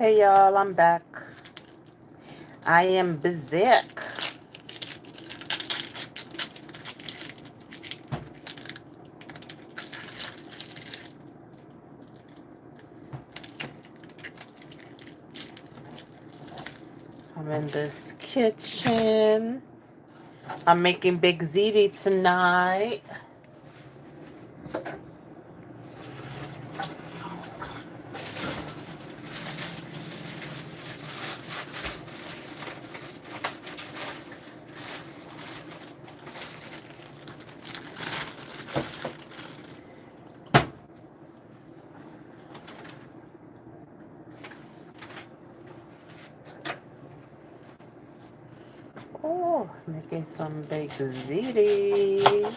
Hey y'all, I'm back. I am Bizek. I'm in this kitchen. I'm making Big Ziti tonight. Oh, making some Big Ziti.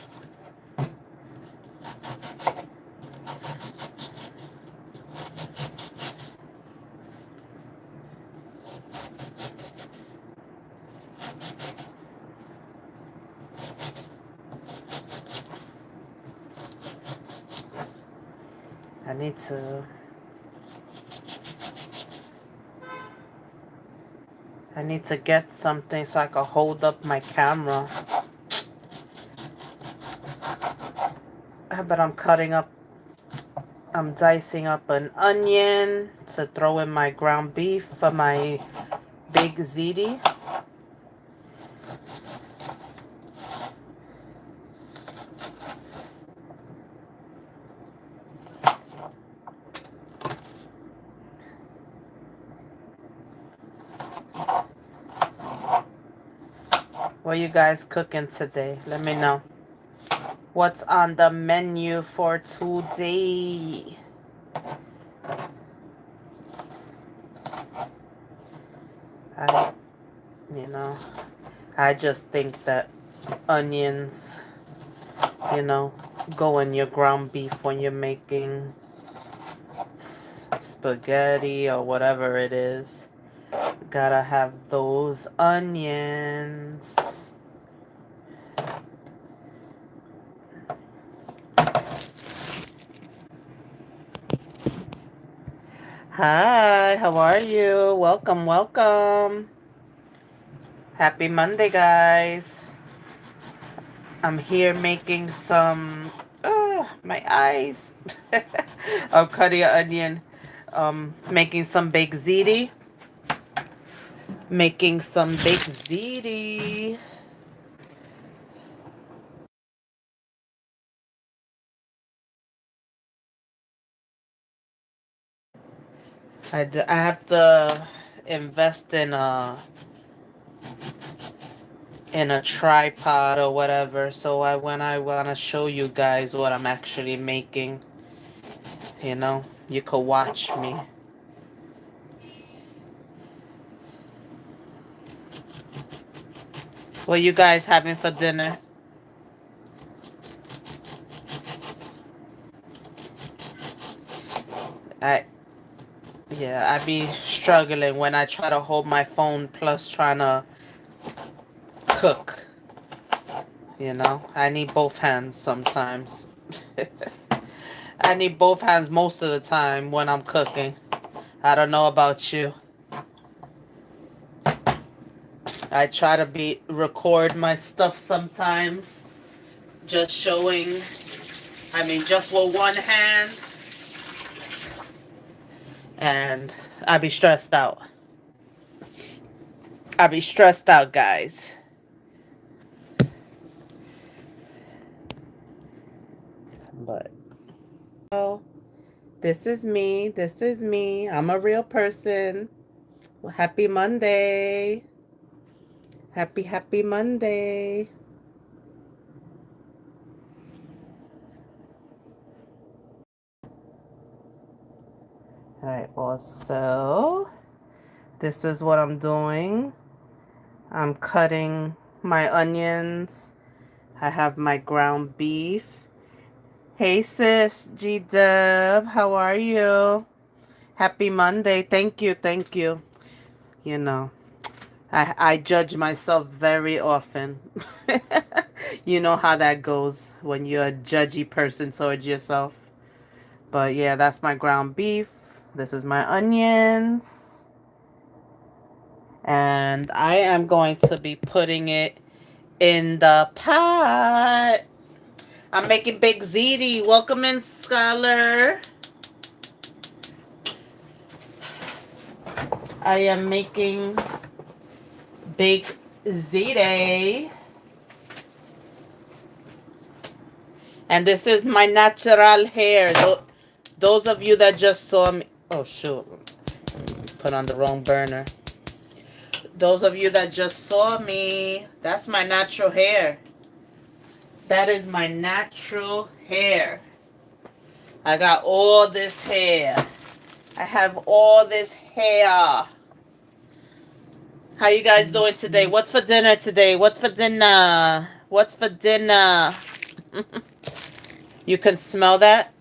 I need to get something so I can hold up my camera. But I'm dicing up an onion to throw in my ground beef for my Big Ziti. What you guys cooking today? Let me know. What's on the menu for today? I, you know, I just think that onions, go in your ground beef when you're making spaghetti or whatever it is. Gotta have those onions. Hi, how are you? Welcome, welcome. Happy Monday, guys. I'm here making some, my eyes. I'm cutting an onion, making some baked ziti. Making some baked ziti. I have to invest in a tripod or whatever, so when I want to show you guys what I'm actually making, you could watch me. What you guys having for dinner? I Yeah, I be struggling when I try to hold my phone plus trying to cook. I need both hands sometimes. I need both hands most of the time when I'm cooking. I don't know about you. I try to record my stuff sometimes, just showing, just with one hand, and I be stressed out. I be stressed out, guys. But oh, this is me. This is me. I'm a real person. Well, happy Monday. Happy Monday. Alright, well, so this is what I'm doing. I'm cutting my onions. I have my ground beef. Hey sis, G-Dub, how are you? Happy Monday. Thank you, thank you. You know, I judge myself very often. You know how that goes when you're a judgy person towards yourself. But yeah, that's my ground beef. This is my onions. And I am going to be putting it in the pot. I'm making Big Ziti. Welcome in, Scholar. I am making Big Ziti. And this is my natural hair. Those of you that just saw me. Oh, shoot. Put on the wrong burner. Those of you that just saw me, that's my natural hair. That is my natural hair. I got all this hair. I have all this hair. How you guys doing today? What's for dinner today? What's for dinner? What's for dinner? You can smell that?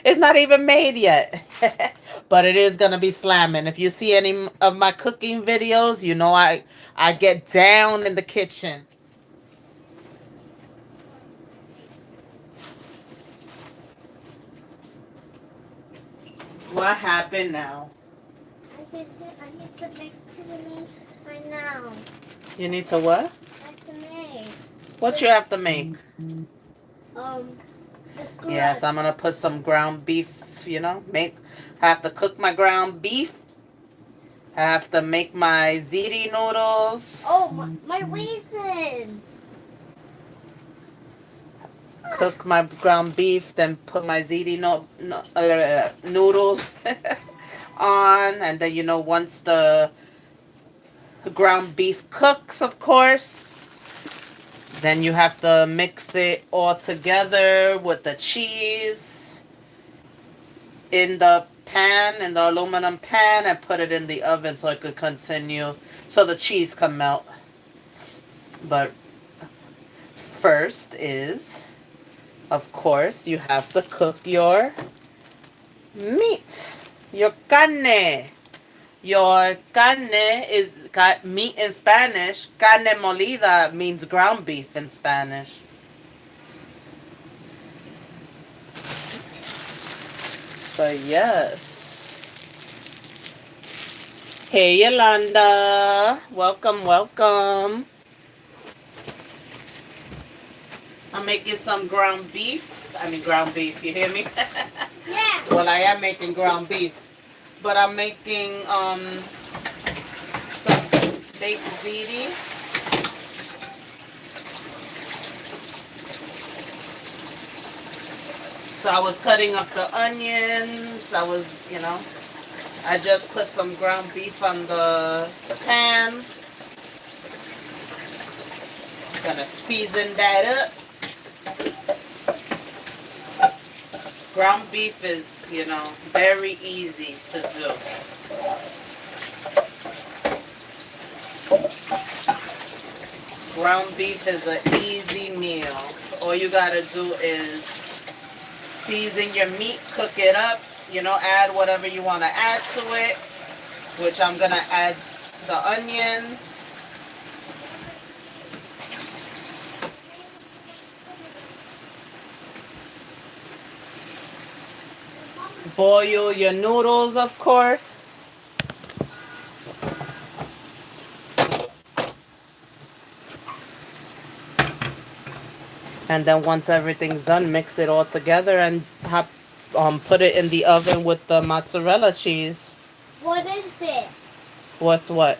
It's not even made yet. But it is going to be slamming. If you see any of my cooking videos, you know I get down in the kitchen. What happened now? I need to make to right now. You need to what? I have to make. What you have to make? The screw. Yes, I'm gonna put some ground beef. You know, I have to cook my ground beef. I have to make my ziti noodles. Oh, my raisin. Cook my ground beef, then put my ziti noodles on, and then you know once the ground beef cooks, of course, then you have to mix it all together with the cheese in the pan, in the aluminum pan, and put it in the oven so it could continue, so the cheese can melt. But first is, of course, you have to cook your meat, your carne. Your carne is got meat in Spanish. Carne molida means ground beef in Spanish. So yes. Hey Yolanda. Welcome, welcome. I'm making some ground beef. Ground beef, you hear me? Yeah. Well, I am making ground beef. But I'm making some baked ziti. So I was cutting up the onions. I just put some ground beef on the pan. Gonna season that up. Ground beef is, very easy to do. Ground beef is an easy meal. All you gotta do is season your meat, cook it up, add whatever you want to add to it, which I'm gonna add the onions. Boil your noodles, of course. And then once everything's done, mix it all together and put it in the oven with the mozzarella cheese. What is this? What's what?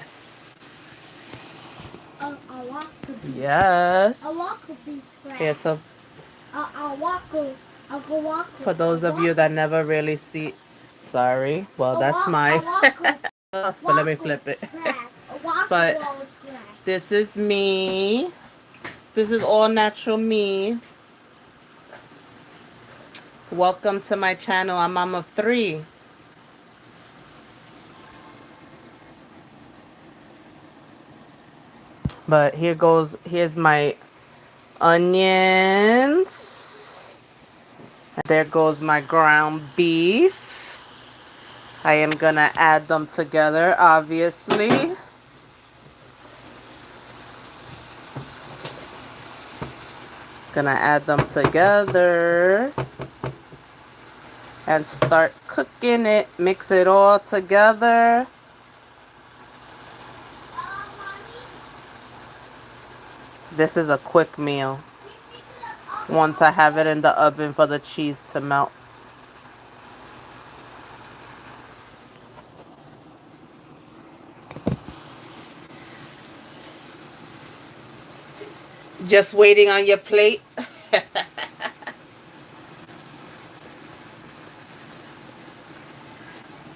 A waffle beef. Yes. A waffle beef wrap. Yeah, so A waffle. For those of you that never really see, sorry. Well, that's my. But let me flip it. But this is me. This is all natural me. Welcome to my channel. I'm mom of 3. But here's my onions. There goes my ground beef. I am gonna add them together, obviously. Gonna add them together and start cooking it. Mix it all together. This is a quick meal. Once I have it in the oven for the cheese to melt. Just waiting on your plate.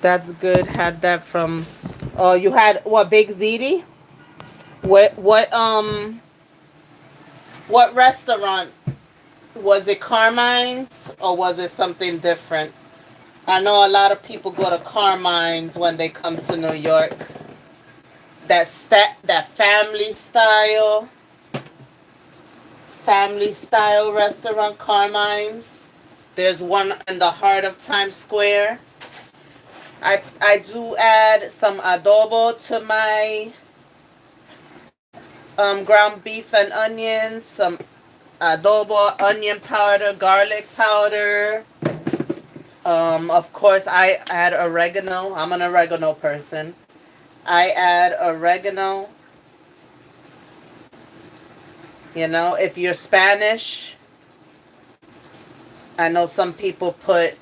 That's good. Had that from. Oh, you had what? Big Ziti? What restaurant was it? Carmine's or was it something different? I know a lot of people go to Carmine's when they come to New York. That family style restaurant, Carmine's. There's one in the heart of Times Square. I do add some adobo to my ground beef and onions, some adobo, onion powder, garlic powder. Of course, I add oregano. I'm an oregano person. I add oregano. You know, if you're Spanish, I know some people put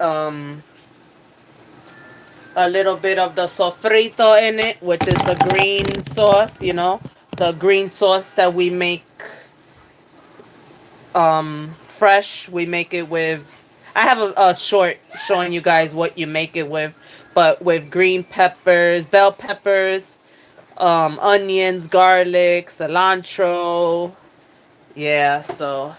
a little bit of the sofrito in it, which is the green sauce, you know, the green sauce that we make fresh. We make it with, I have a short showing you guys what you make it with, but with green peppers, bell peppers, onions, garlic, cilantro. Yeah, so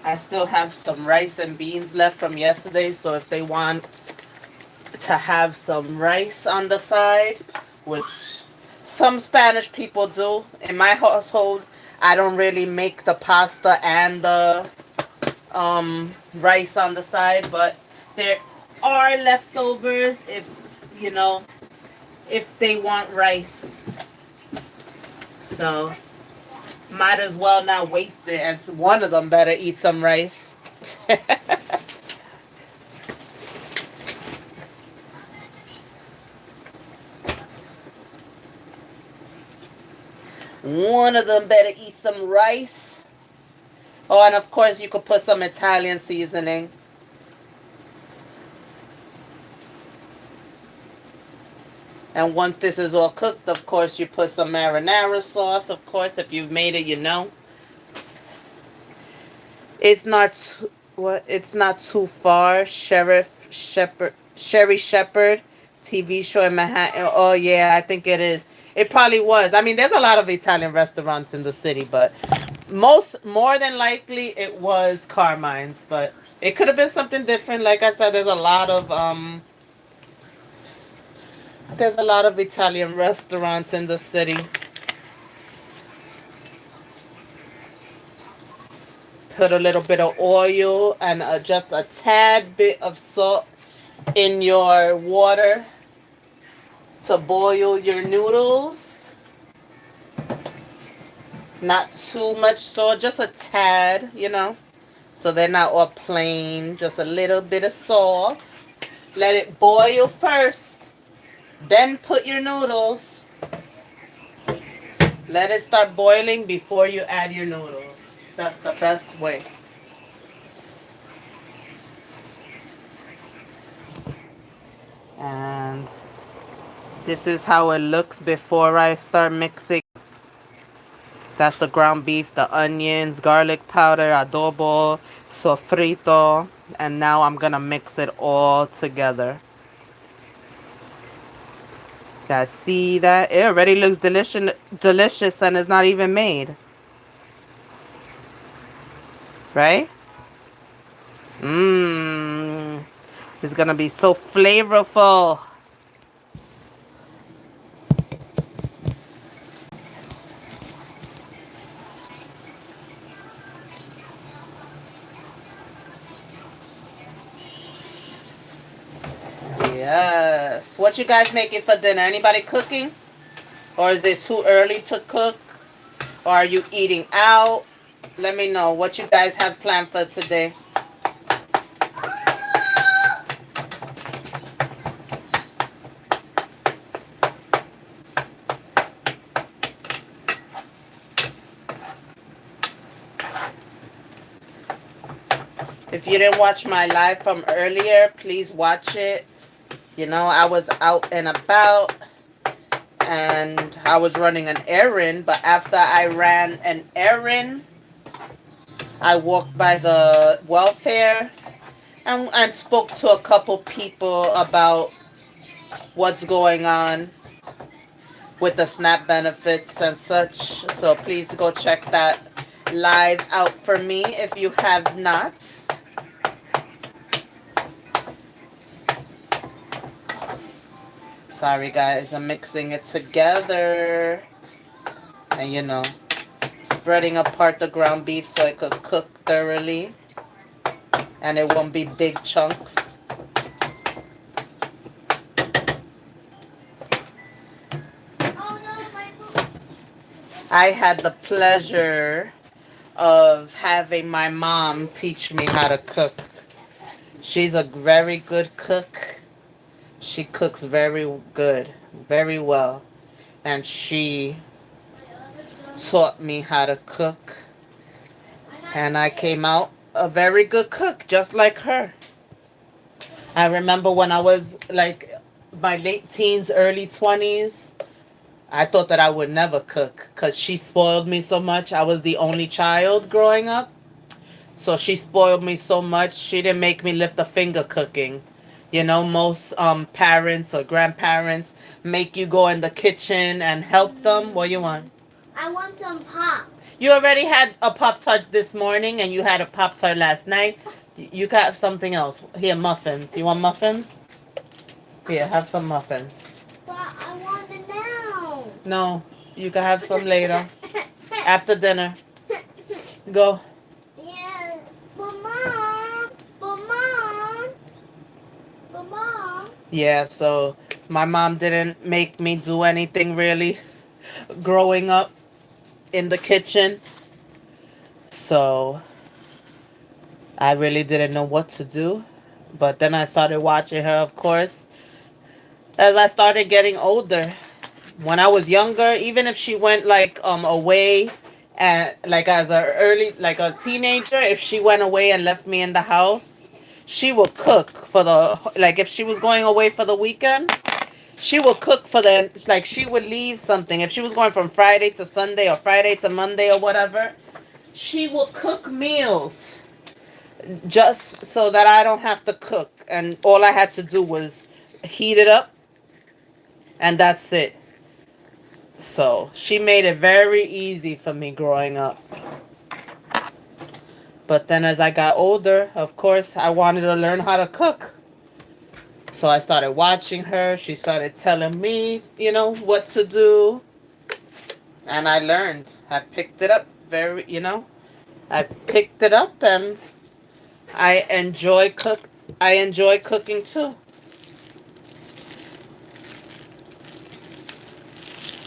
I still have some rice and beans left from yesterday, so if they want to have some rice on the side, which some Spanish people do. In my household, I don't really make the pasta and the rice on the side, but there are leftovers if you know if they want rice. So might as well not waste it, and one of them better eat some rice. One of them better eat some rice. Oh, and of course you could put some Italian seasoning. And once this is all cooked, of course, you put some marinara sauce. Of course, if you've made it, you know. It's not it's not too far. Sherry Shepherd TV show in Manhattan. Oh yeah, I think it is. It probably was. I mean, there's a lot of Italian restaurants in the city, but more than likely it was Carmine's, but it could have been something different. Like I said, there's a lot of Italian restaurants in the city. Put a little bit of oil and just a tad bit of salt in your water to boil your noodles. Not too much salt, just a tad, you know. So they're not all plain, just a little bit of salt. Let it boil first. Then put your noodles. Let it start boiling before you add your noodles. That's the best way. And this is how it looks before I start mixing. That's the ground beef, the onions, garlic powder, adobo, sofrito. And now I'm going to mix it all together. Guys, see that? It already looks delicious and it's not even made. Right? Mmm. It's going to be so flavorful. Yes. What you guys making for dinner? Anybody cooking? Or is it too early to cook? Or are you eating out? Let me know what you guys have planned for today. If you didn't watch my live from earlier, please watch it. You know, I was out and about and I was running an errand, but after I ran an errand, I walked by the welfare and spoke to a couple people about what's going on with the SNAP benefits and such. So please go check that live out for me if you have not. Sorry guys, I'm mixing it together. And spreading apart the ground beef so it could cook thoroughly and it won't be big chunks. I had the pleasure of having my mom teach me how to cook. She's a very good cook. She cooks very good, very well. And she taught me how to cook. And I came out a very good cook, just like her. I remember when I was like my late teens, early 20s, I thought that I would never cook because she spoiled me so much. I was the only child growing up. So she spoiled me so much. She didn't make me lift a finger cooking. Most parents or grandparents make you go in the kitchen and help them. What do you want? I want some pop. You already had a Pop Tart this morning and you had a Pop Tart last night. You got something else. Here, muffins. You want muffins? Here, have some muffins. But I want it now. No, you can have some later. After dinner. Go. Yeah, but mom, but mom, but mom. Yeah, so my mom didn't make me do anything really growing up in the kitchen. So I really didn't know what to do. But then I started watching her, of course, as I started getting older. When I was younger, even if she went like away and like as a early like a teenager, if she went away and left me in the house, she would cook for the like if she was going away for the weekend, she would cook for the like she would leave something. If she was going from Friday to Sunday or Friday to Monday or whatever, she will cook meals just so that I don't have to cook and all I had to do was heat it up and that's it. So she made it very easy for me growing up. But then as I got older, of course, I wanted to learn how to cook. So I started watching her. She started telling me, what to do. And I learned. I picked it up I picked it up and I enjoy cooking too.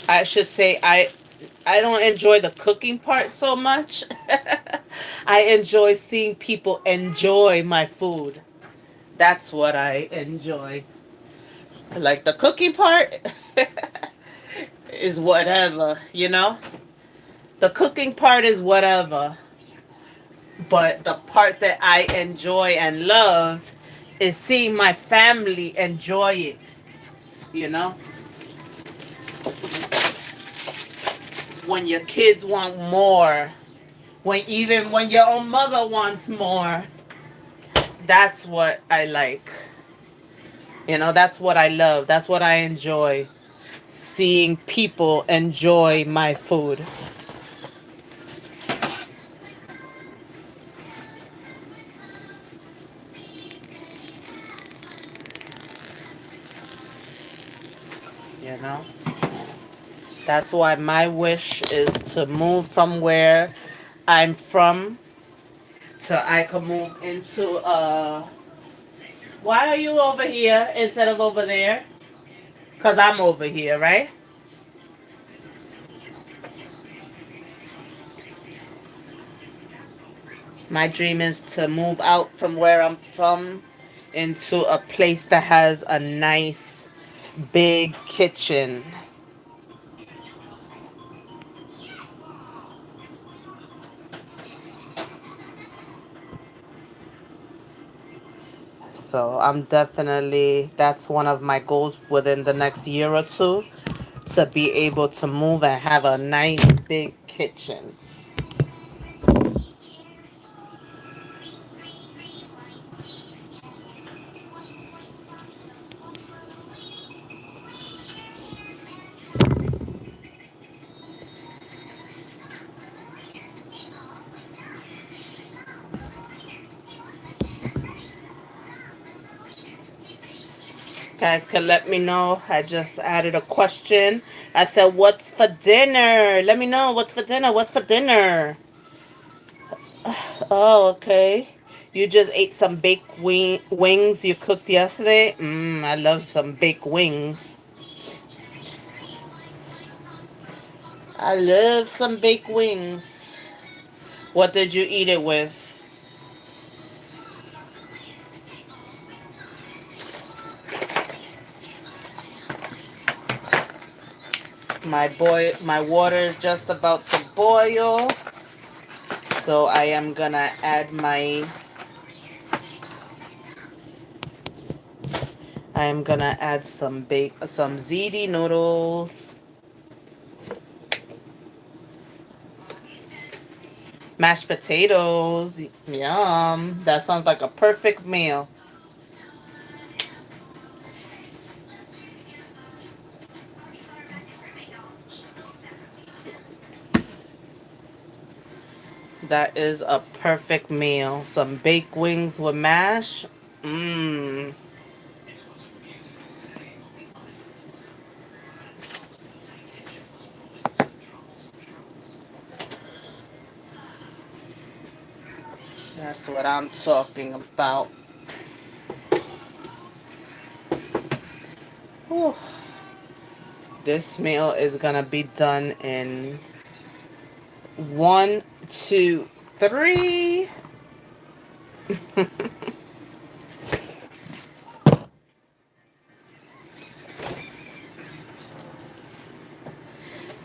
I should say I don't enjoy the cooking part so much. I enjoy seeing people enjoy my food. That's what I enjoy. Like the cooking part is whatever. The cooking part is whatever. But the part that I enjoy and love is seeing my family enjoy it. You know? When your kids want more, when your own mother wants more, that's what I like. That's what I love. That's what I enjoy. Seeing people enjoy my food. You know? That's why my wish is to move from where I'm from so I can move into why are you over here instead of over there? Cause I'm over here, right? My dream is to move out from where I'm from into a place that has a nice big kitchen. So I'm definitely, that's one of my goals within the next year or two, to be able to move and have a nice big kitchen. Guys can let me know. I just added a question. I said, what's for dinner? Let me know what's for dinner. What's for dinner? Oh, okay. You just ate some baked wings you cooked yesterday? I love some baked wings. I love some baked wings. What did you eat it with? My water is just about to boil. So I am gonna add some ziti noodles. Mashed potatoes. Yum. That sounds like a perfect meal. That is a perfect meal. Some baked wings with mash. Mmm. That's what I'm talking about. Whew. This meal is gonna be done in one, two, three.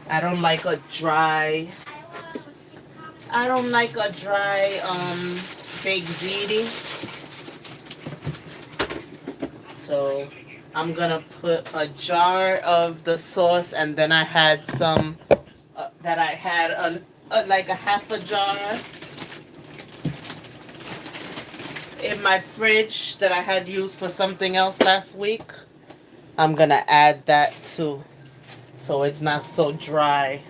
I don't like a dry. I don't like a dry baked ziti. So I'm gonna put a jar of the sauce, and then I had some that I had like a half a jar in my fridge that I had used for something else last week. I'm gonna add that too, so it's not so dry.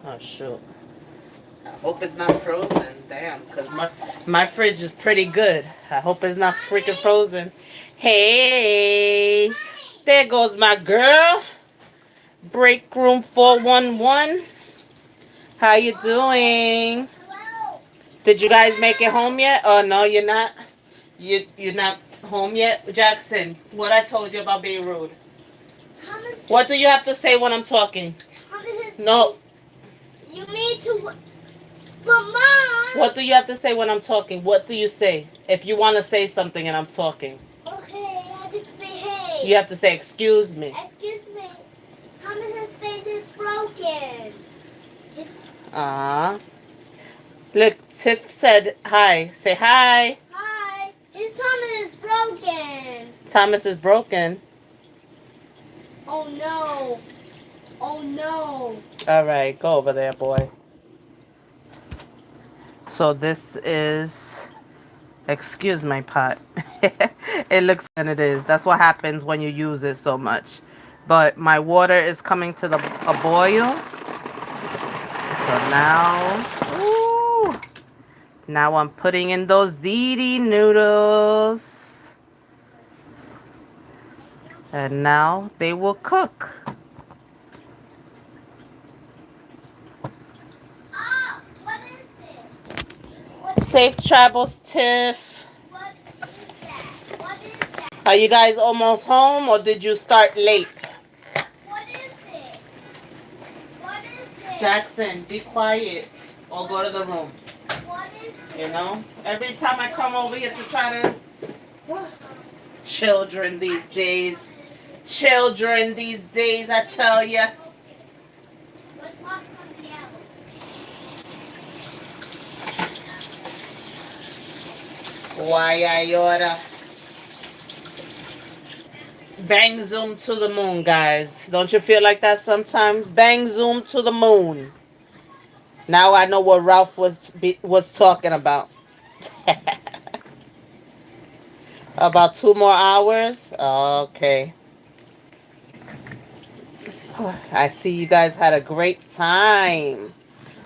Oh shoot. I hope it's not frozen. Damn, because my fridge is pretty good. I hope it's not freaking frozen. Hey, there goes my girl. Break room 411. How you doing? Did you guys make it home yet? Oh no, you're not. You're not home yet, Jackson. What I told you about being rude. What do you have to say when I'm talking? No. You need to. But Mom. What do you have to say when I'm talking? What do you say if you want to say something and I'm talking? Okay, I have to say hey. You have to say excuse me. Excuse me. Thomas's face is broken. Ah. Look, Tiff said hi. Say hi. Hi. His Thomas is broken. Thomas is broken. Oh no. Oh no. All right, go over there, boy. So this is, excuse my pot. It looks and it is. That's what happens when you use it so much. But my water is coming to a boil. So now, ooh, now I'm putting in those ziti noodles. And now they will cook. Oh, what is this? Safe travels, Tiff. What is that? What is that? Are you guys almost home or did you start late? What is it? What is it? Jackson, be quiet or go to the room. You know, every time I come over here to try to. Children these days. Children these days, I tell ya. Why I oughta bang zoom to the moon, guys. Don't you feel like that sometimes? Bang zoom to the moon. Now I know what Ralph was talking about. About 2 more hours? Okay. I see you guys had a great time.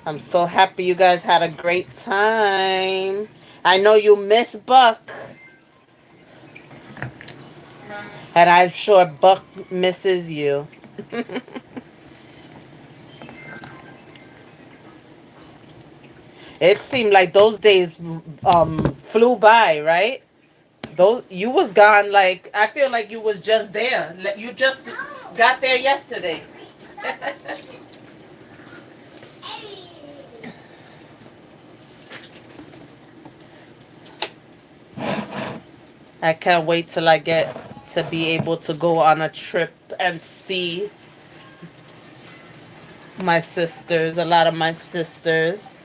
I'm so happy you guys had a great time. I know you miss Buck. And I'm sure Buck misses you. It seemed like those days flew by, right? Those you was gone like I feel like you was just there. You just got there yesterday. I can't wait till I get to be able to go on a trip and see my sisters, a lot of my sisters.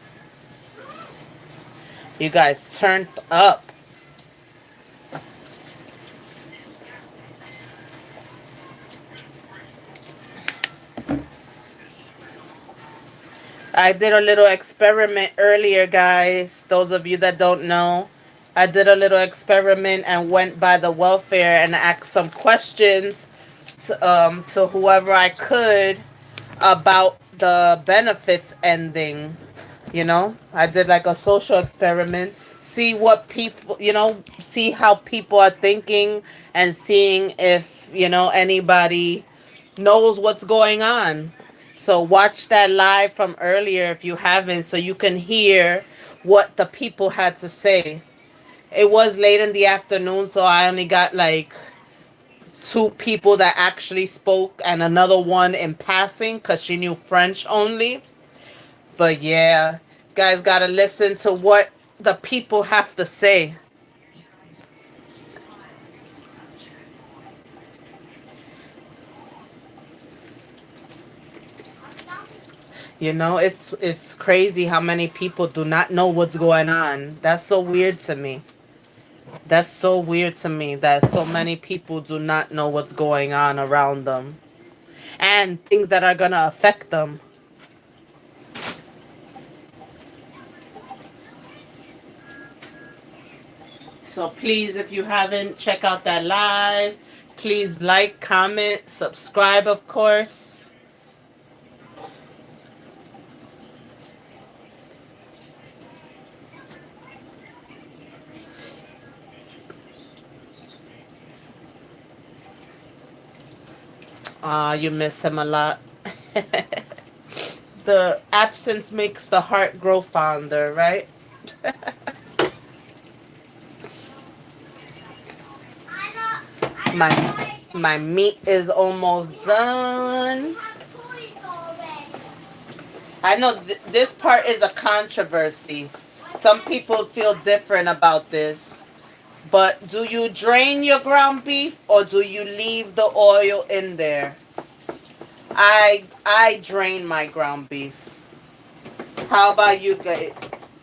You guys turned up. I did a little experiment earlier, guys. Those of you that don't know, I did a little experiment and went by the welfare and asked some questions to whoever I could about the benefits ending. You know, I did like a social experiment, see what people, see how people are thinking and seeing if, anybody knows what's going on. So watch that live from earlier if you haven't, so you can hear what the people had to say. It was late in the afternoon, so I only got like two people that actually spoke and another one in passing because she knew French only. But yeah, guys gotta listen to what the people have to say. It's crazy how many people do not know what's going on. That's so weird to me. That's so weird to me that so many people do not know what's going on around them and things that are gonna affect them. So please, if you haven't, check out that live. Please like, comment, subscribe, of course. You miss him a lot. The absence makes the heart grow fonder, right? My meat is almost done. I know this part is a controversy. Some people feel different about this. But do you drain your ground beef or do you leave the oil in there? I drain my ground beef. How about you guys?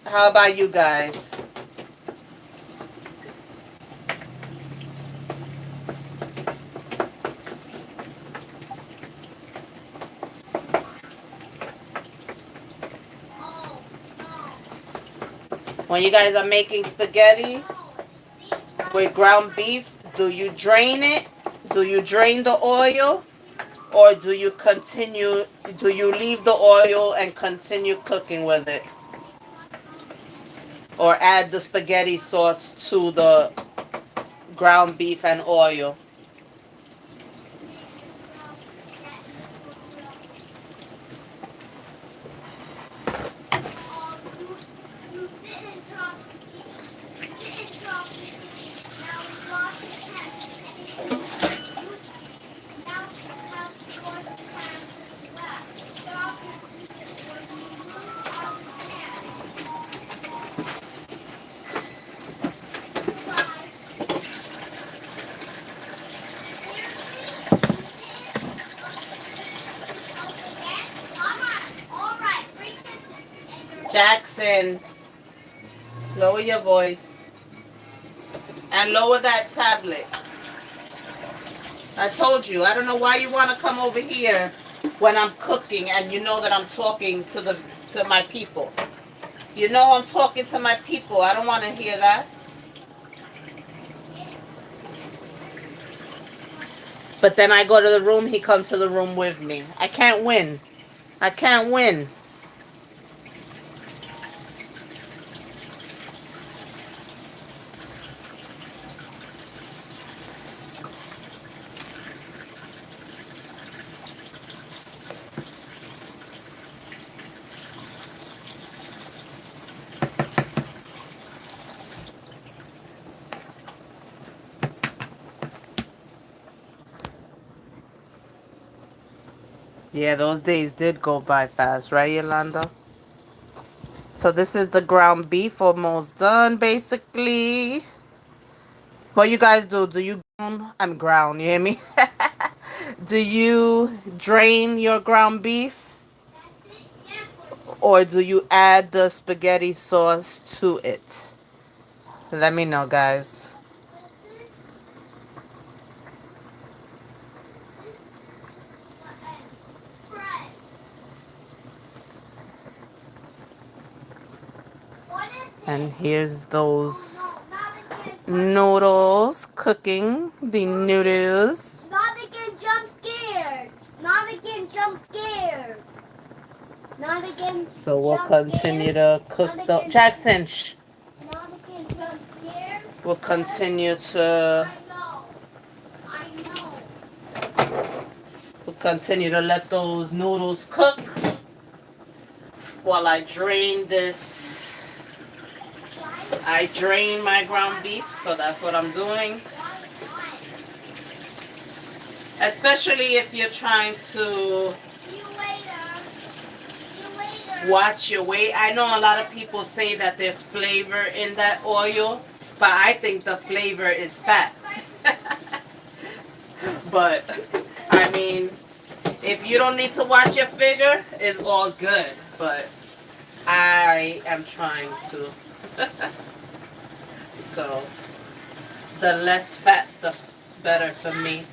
How about you guys? When you guys are making spaghetti with ground beef, do you drain it? Do you drain the oil? Or do you leave the oil and continue cooking with it? Or add the spaghetti sauce to the ground beef and oil? Jackson, lower your voice. And lower that tablet. I told you, I don't know why you want to come over here when I'm cooking and you know that I'm talking to my people. You know I'm talking to my people. I don't want to hear that. But then I go to the room, he comes to the room with me. I can't win. I can't win. Yeah, those days did go by fast, right, Yolanda? So this is the ground beef almost done, basically. What you guys do? Do you ground? I'm ground, you hear me? Do you drain your ground beef? Or do you add the spaghetti sauce to it? Let me know, guys. And here's those noodles cooking. The noodles. Not again, jump scared. Not again, jump scared. Not again. So we'll continue to cook the Jackson. Shh. Not again, jump scared. We'll continue to. I know. I know. We'll continue to let those noodles cook while I drain this. I drain my ground beef, so that's what I'm doing. Especially if you're trying to watch your weight. I know a lot of people say that there's flavor in that oil, but I think the flavor is fat. But, I mean, if you don't need to watch your figure, it's all good. But I am trying to. So, the less fat, the better for me.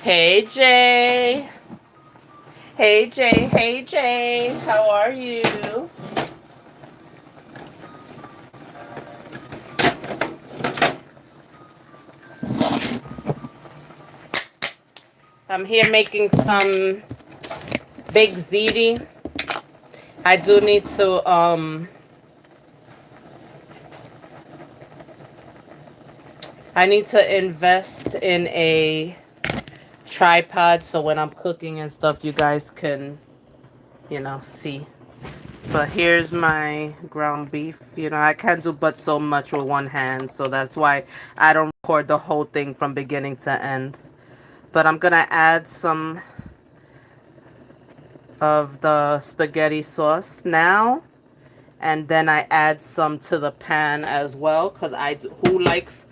Hey, Jay. Hey, Jay. Hey, Jay. How are you? I'm here making some baked ziti. I do need to I need to invest in a tripod so when I'm cooking and stuff you guys can, you know, see. But here's my ground beef. You know, I can't do but so much with one hand, so that's why I don't record the whole thing from beginning to end. But I'm gonna add some of the spaghetti sauce now, and then I add some to the pan as well, because who likes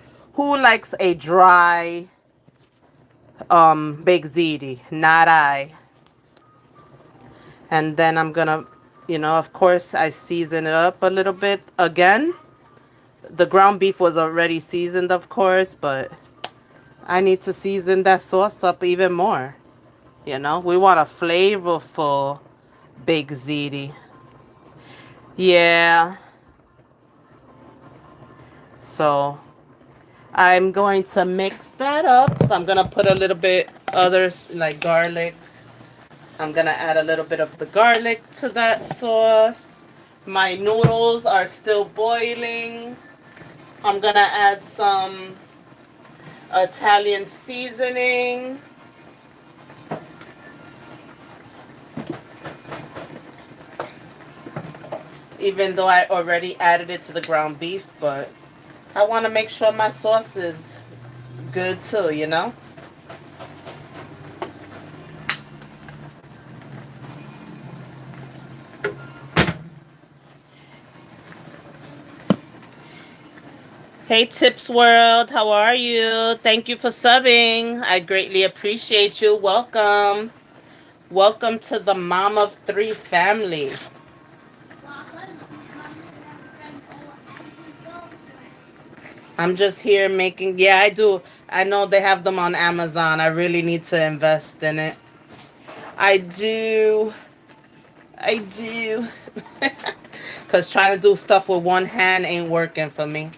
a dry baked ziti? Not I. And then I'm gonna, you know, of course I season it up a little bit again. The ground beef was already seasoned, of course, but I need to season that sauce up even more. You know, we want a flavorful baked ziti. Yeah. So I'm going to mix that up. I'm gonna put a little bit others like garlic. I'm gonna add a little bit of the garlic to that sauce. My noodles are still boiling. I'm gonna add some Italian seasoning. Even though I already added it to the ground beef, but I want to make sure my sauce is good too, you know? Hey Tips World, how are you? Thank you for subbing. I greatly appreciate you. Welcome. Welcome to the Mom of Three family. I'm just here making, yeah, I do. I know they have them on Amazon. I really need to invest in it. I do. I do. Because trying to do stuff with one hand ain't working for me.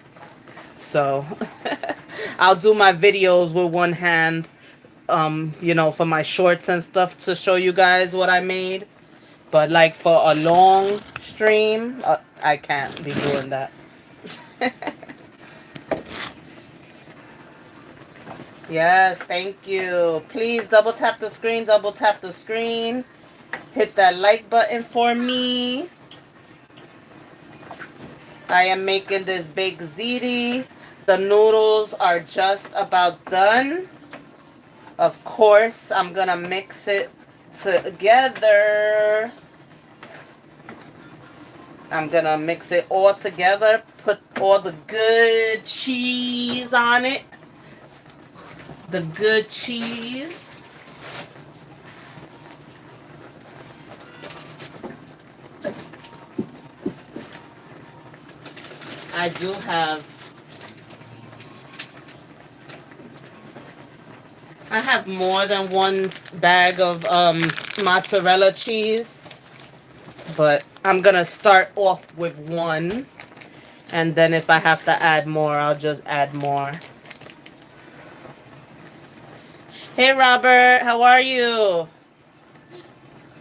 So I'll do my videos with one hand, for my shorts and stuff to show you guys what I made. But like for a long stream, I can't be doing that. Yes, thank you. Please double tap the screen, double tap the screen. Hit that like button for me. I am making this baked ziti. The noodles are just about done. Of course, I'm gonna mix it together. I'm gonna mix it all together, put all the good cheese on it. The good cheese. I do have, I have more than one bag of mozzarella cheese, but I'm gonna start off with one, and then if I have to add more, I'll just add more. Hey Robert, how are you?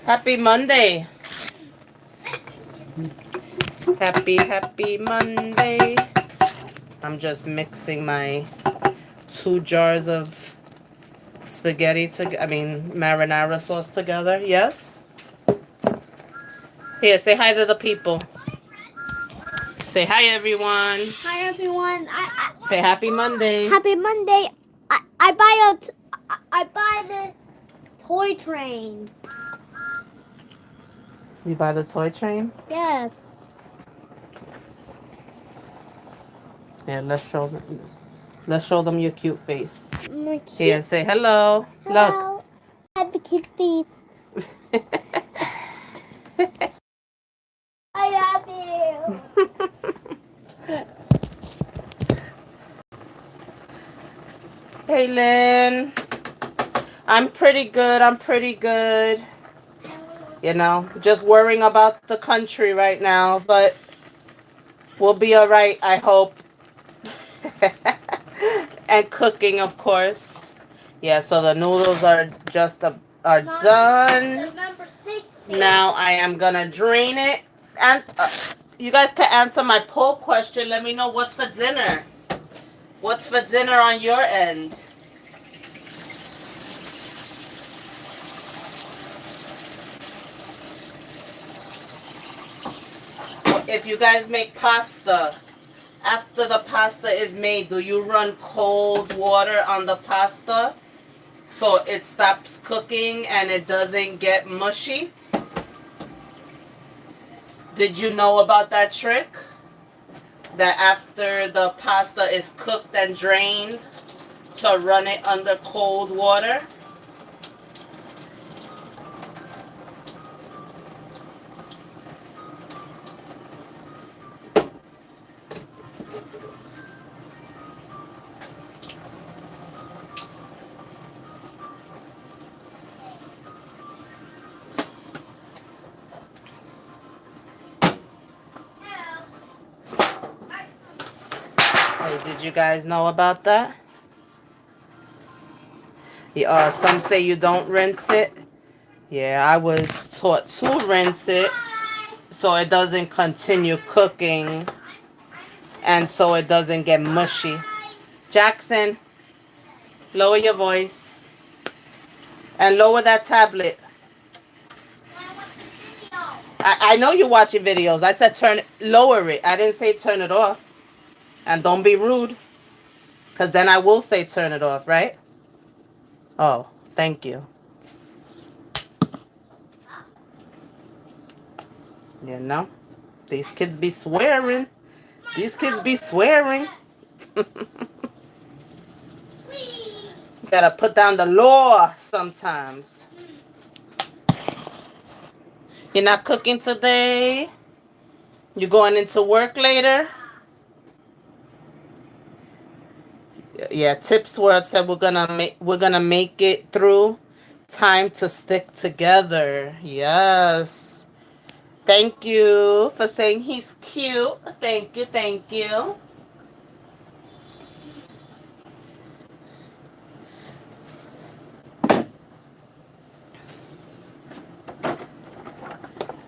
Happy Monday. Happy Monday. I'm just mixing my 2 jars of marinara sauce together. Yes? Here, say hi to the people. Say hi, everyone. Hi everyone. Say happy Monday. Happy Monday. I buy the toy train. You buy the toy train? Yes. Yeah, let's show them your cute face. My cute. Here, say hello. Hello. I have the cute face. Look. I love you. Hey, Lynn. I'm pretty good. I'm pretty good. You know, just worrying about the country right now, but we'll be all right, I hope. And cooking, of course. Yeah, so the noodles are done. Now I am gonna drain it. And you guys can answer my poll question. Let me know what's for dinner. What's for dinner on your end? If you guys make pasta, after the pasta is made, do you run cold water on the pasta so it stops cooking and it doesn't get mushy? Did you know about that trick? That after the pasta is cooked and drained, to run it under cold water? Hey, did you guys know about that? Yeah, some say you don't rinse it. Yeah, I was taught to rinse it so it doesn't continue cooking and so it doesn't get mushy. Jackson, lower your voice and lower that tablet. I know you're watching videos. I said lower it. I didn't say turn it off. And don't be rude, because then I will say turn it off, right? Oh, thank you. You know, these kids be swearing. These kids be swearing. Gotta put down the law sometimes. You're not cooking today? You going into work later? Yeah, Tips World said we're gonna make it through. Time to stick together. Yes. Thank you for saying he's cute. Thank you, thank you.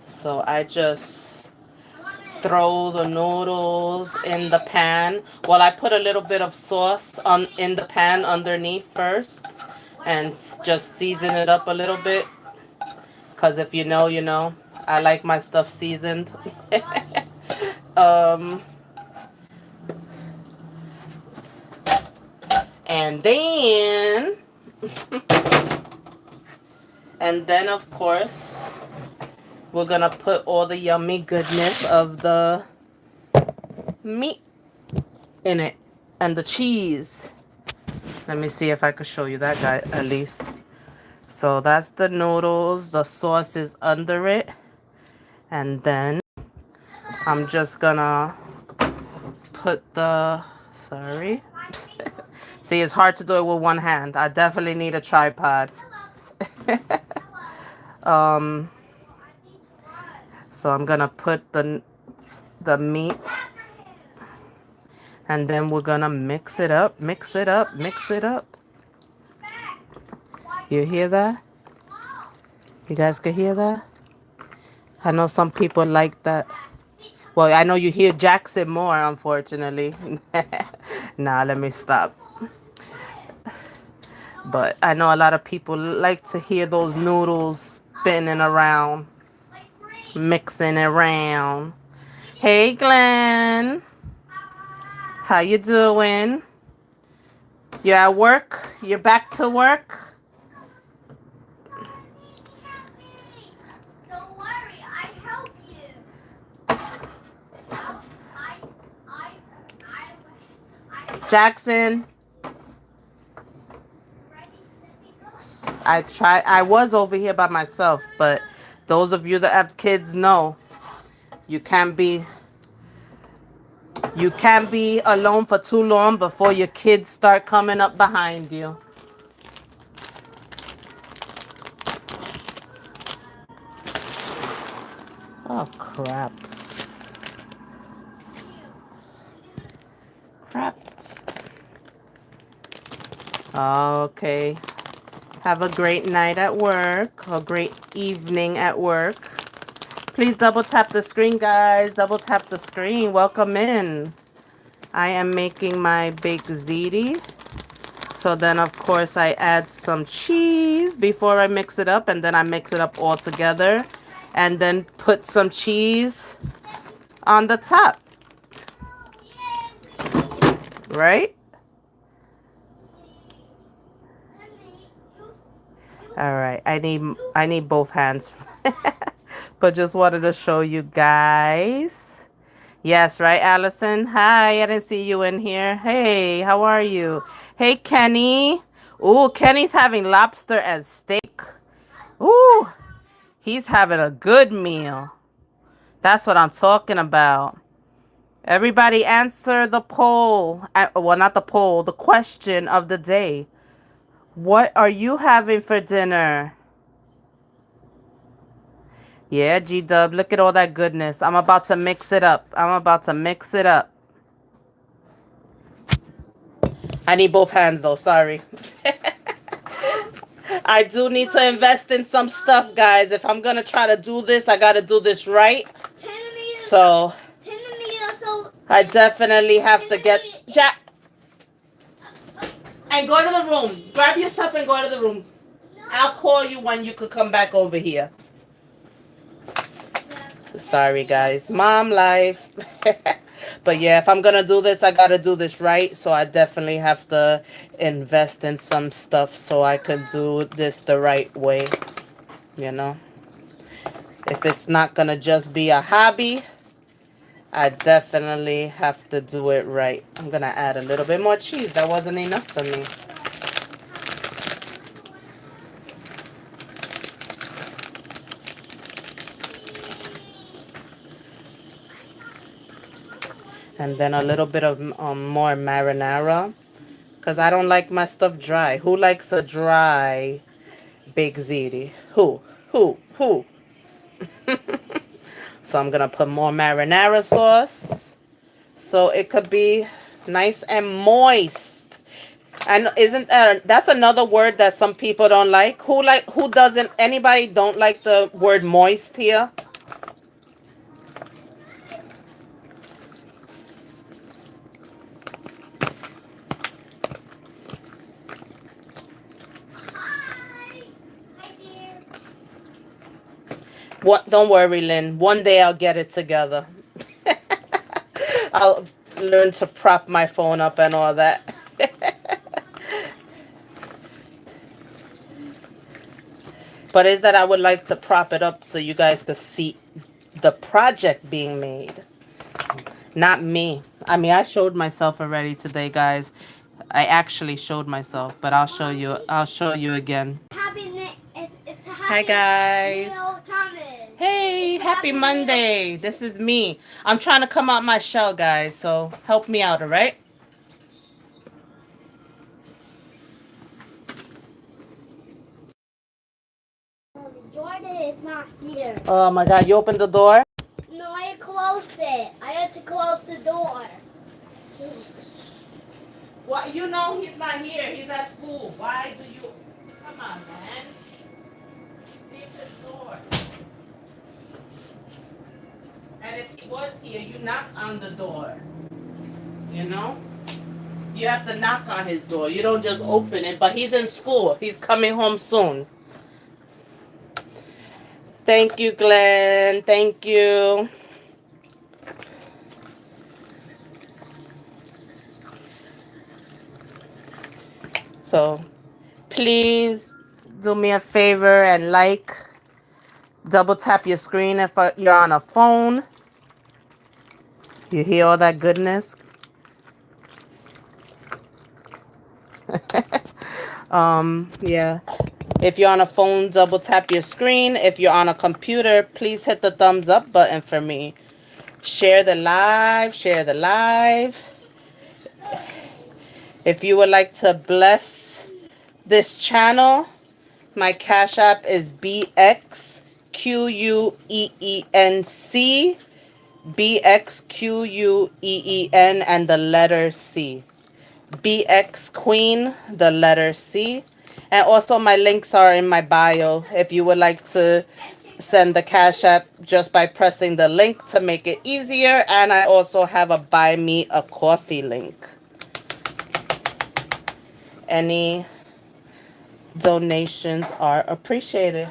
So I just throw the noodles in the pan. Well, I put a little bit of sauce on in the pan underneath first and just season it up a little bit. Because if you know, you know. I like my stuff seasoned. um, and then, and then of course, we're gonna put all the yummy goodness of the meat in it and the cheese. Let me see if I could show you that guy at least. So that's the noodles. The sauce is under it. And then I'm just gonna put the, sorry. See, it's hard to do it with one hand. I definitely need a tripod. um, so I'm gonna put the meat, and then we're gonna mix it up, mix it up, mix it up. You hear that? You guys can hear that? I know some people like that. Well, I know you hear Jackson more, unfortunately. Nah, let me stop. But I know a lot of people like to hear those noodles spinning around, mixing around. Hey, Glenn. How you doing? You at work? You're back to work? Don't worry, I help you. Jackson, I was over here by myself, but those of you that have kids know you can't be alone for too long before your kids start coming up behind you. Oh, crap. Crap. Okay. Have a great night at work, a great evening at work. Please double tap the screen, guys. Double tap the screen. Welcome in. I am making my baked ziti. So then, of course, I add some cheese before I mix it up. And then I mix it up all together. And then put some cheese on the top. Right? All right. I need both hands. But just wanted to show you guys. Yes, right, Allison? Hi, I didn't see you in here. Hey, how are you? Hey, Kenny. Ooh, Kenny's having lobster and steak. Ooh, he's having a good meal. That's what I'm talking about. Everybody answer the poll. Well, not the poll, the question of the day. What are you having for dinner? Yeah, G-Dub, look at all that goodness. I'm about to mix it up. I'm about to mix it up. I need both hands, though. Sorry. I do need to invest in some stuff, guys. If I'm going to try to do this, I got to do this right. So, I definitely have to get... Jack! And go to the room. Grab your stuff and go to the room. I'll call you when you could come back over here. Sorry, guys. Mom life. But yeah, if I'm going to do this, I got to do this right. So I definitely have to invest in some stuff so I could do this the right way. You know? If it's not going to just be a hobby, I definitely have to do it right. I'm going to add a little bit more cheese. That wasn't enough for me. And then a little bit of more marinara. Because I don't like my stuff dry. Who likes a dry baked ziti? Who? Who? So I'm going to put more marinara sauce. So it could be nice and moist. And isn't that's another word that some people don't like? Who doesn't, anybody don't like the word moist here? Hi. Hi, dear. What? Don't worry, Lynn. One day I'll get it together. I'll learn to prop my phone up and all that. But is that I would like to prop it up so you guys could see the project being made. Not me. I mean, I showed myself already today, guys. I actually showed myself, but I'll show you. I'll show you again. It's a Hi, happy guys. Neil Thomas. Hey, It's a happy happy Monday. This is me. I'm trying to come out my shell, guys, so help me out, all right? Jordan is not here. Oh my God, you opened the door? No, I closed it. I had to close the door. Well, you know he's not here. He's at school. Why do you... Come on, man. Leave the door. And if he was here, you knock on the door. You know? You have to knock on his door. You don't just open it. But he's in school. He's coming home soon. Thank you, Glenn. Thank you. So, please do me a favor and double tap your screen if you're on a phone. You hear all that goodness? Yeah. If you're on a phone, double tap your screen. If you're on a computer, please hit the thumbs up button for me. Share the live. Share the live. If you would like to bless this channel, my Cash App is BXQUEENC. BXQUEEN and the letter C. BX Queen, the letter C. And also my links are in my bio if you would like to send the Cash App just by pressing the link to make it easier. And I also have a Buy Me a Coffee link. Any donations are appreciated.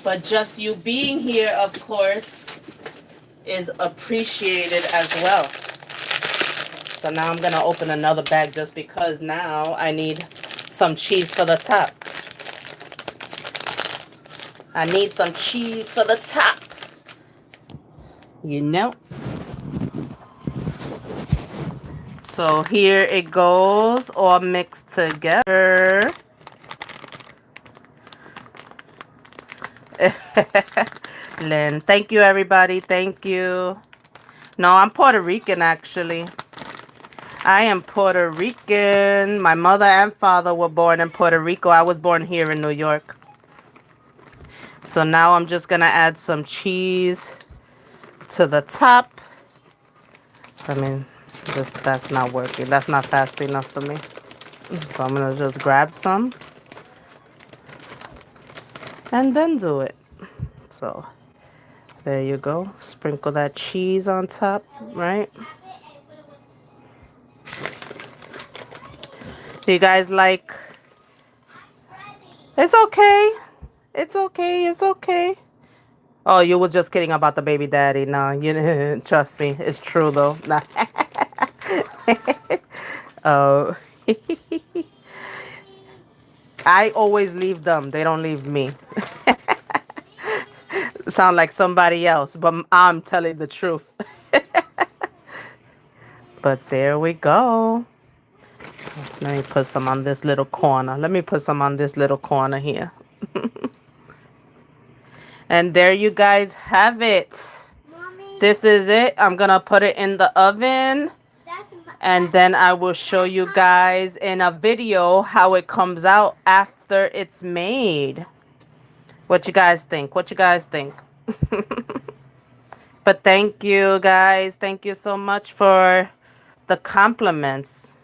But just you being here, of course, is appreciated as well. So now I'm going to open another bag just because now I need some cheese for the top. I need some cheese for the top. You know. So here it goes, all mixed together. Lynn, thank you, everybody. Thank you. No, I'm Puerto Rican, actually. I am Puerto Rican. My mother and father were born in Puerto Rico. I was born here in New York. So now I'm just going to add some cheese to the top. I mean, that's not working. That's not fast enough for me. So I'm going to just grab some and then do it. So there you go. Sprinkle that cheese on top, right? Do you guys like... It's okay. It's okay. It's okay. Oh, you was just kidding about the baby daddy. No, you trust me. It's true though. Nah. Oh. I always leave them. They don't leave me. Sound like somebody else, but I'm telling the truth. But there we go. Let me put some on this little corner. Let me put some on this little corner here. And there you guys have it. Mommy, This is it. I'm going to put it in the oven. And then I will show you guys in a video how it comes out after it's made. What you guys think? What you guys think? But thank you guys. Thank you so much for the compliments.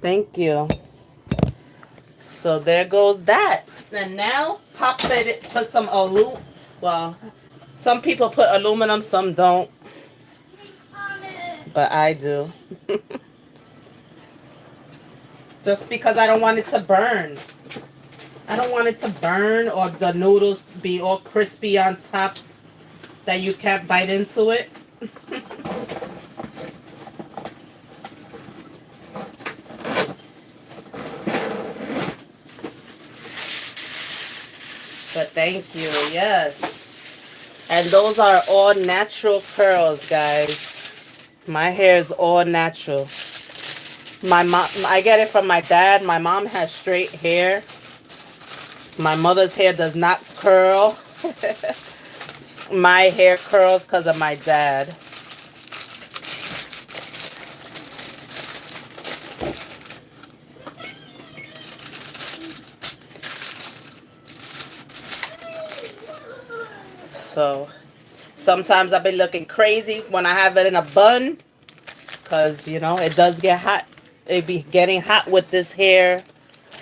Thank you. So there goes that. And now pop it, put some aluminum. Well, some people put aluminum, some don't. But I do. Just because I don't want it to burn. I don't want it to burn or the noodles be all crispy on top that you can't bite into it. But thank you, yes. And those are all natural curls, guys. My hair is all natural. My mom, I get it from my dad. My mom has straight hair. My mother's hair does not curl. My hair curls because of my dad. So sometimes I've been looking crazy when I have it in a bun. Because, you know, it does get hot. It be getting hot with this hair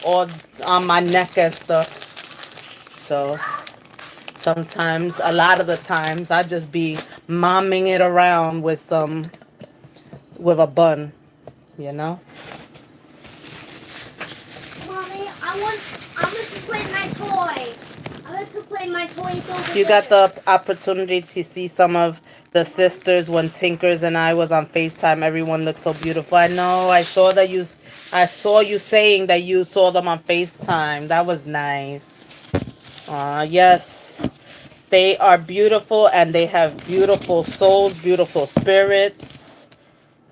all on my neck and stuff. So sometimes, a lot of the times, I just be momming it around with a bun, you know. Mommy, I want to play my toy. I want to play my toys over You got there. the opportunity to see some of the sisters when Tinkers and I was on FaceTime. Everyone looked so beautiful. I know. I saw you saying that you saw them on FaceTime. That was nice. Yes. They are beautiful and they have beautiful souls, beautiful spirits.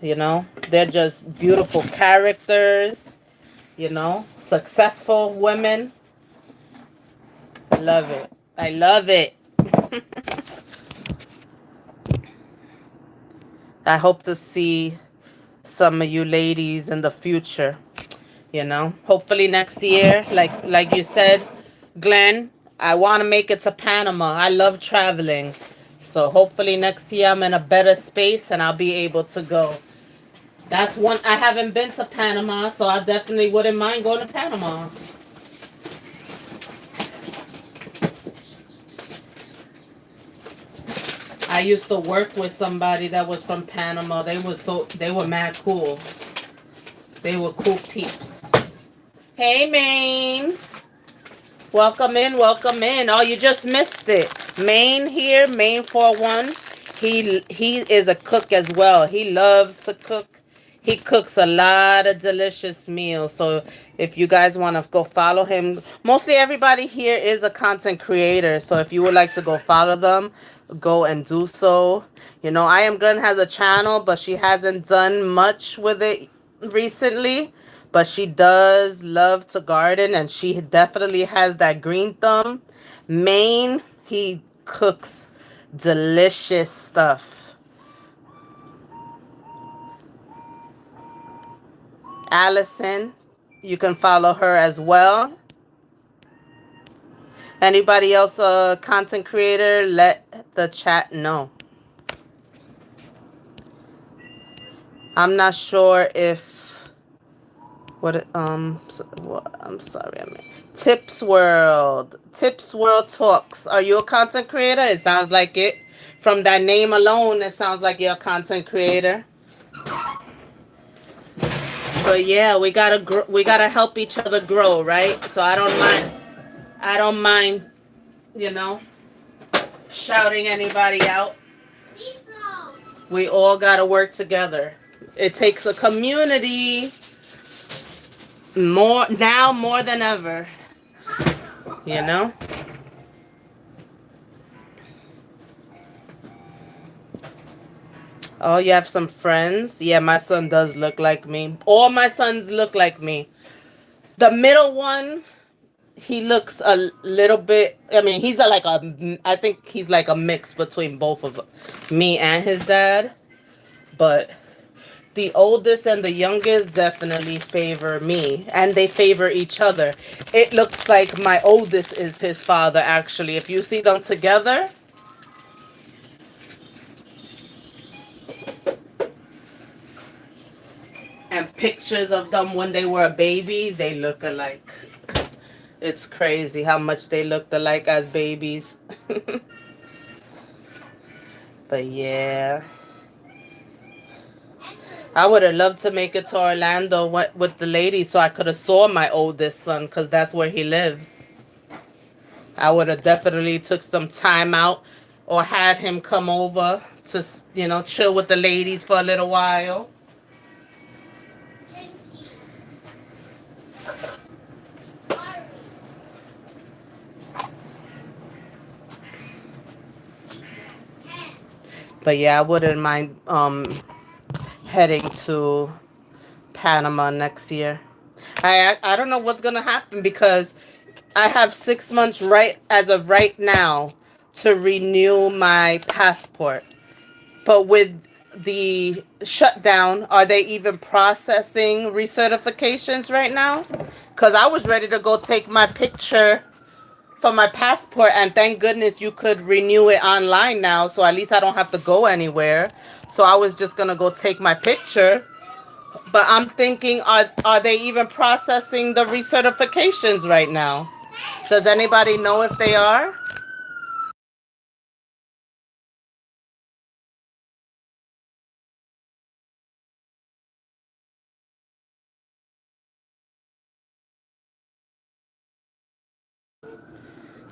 You know, they're just beautiful characters. You know, successful women. I love it. I love it. I hope to see some of you ladies in the future. You know, hopefully next year, like you said, Glenn, I want to make it to Panama. I love traveling. So hopefully next year I'm in a better space and I'll be able to go. That's one. I haven't been to Panama, so I definitely wouldn't mind going to Panama. I used to work with somebody that was from Panama. They were mad cool. They were cool peeps. Hey, Maine. Welcome in, welcome in. Oh, you just missed it. Maine here, Maine 41. He is a cook as well. He loves to cook. He cooks a lot of delicious meals. So if you guys want to go follow him, mostly everybody here is a content creator. So if you would like to go follow them, go and do so. You know, I Am Gun has a channel, but she hasn't done much with it recently. But she does love to garden, and she definitely has that green thumb. Maine, he cooks delicious stuff. Allison, you can follow her as well. Anybody else a content creator, let the chat know. I'm not sure if I'm sorry, I mean Tips World Talks. Are you a content creator? It sounds like it. From that name alone, it sounds like you're a content creator. But yeah, we gotta help each other grow, right? So I don't mind, you know, shouting anybody out. We all gotta work together. It takes a community. more than ever. You know? Oh, you have some friends? Yeah, my son does look like me. All my sons look like me. The middle one, he looks a little bit. I mean, he's like a. I think he's like a mix between both of me and his dad. But the oldest and the youngest definitely favor me, and they favor each other. It looks like my oldest is his father, actually. If you see them together, and pictures of them when they were a baby, they look alike. It's crazy how much they looked alike as babies. But yeah, I would have loved to make it to Orlando with the ladies so I could have saw my oldest son because that's where he lives. I would have definitely took some time out or had him come over to, chill with the ladies for a little while. But yeah, I wouldn't mind heading to Panama next year. I don't know what's gonna happen because I have 6 months right as of right now to renew my passport. But with the shutdown, are they even processing recertifications right now? Because I was ready to go take my picture for my passport, and thank goodness you could renew it online now, so at least I don't have to go anywhere. So I was just gonna go take my picture. But I'm thinking, are they even processing the recertifications right now? Does anybody know if they are?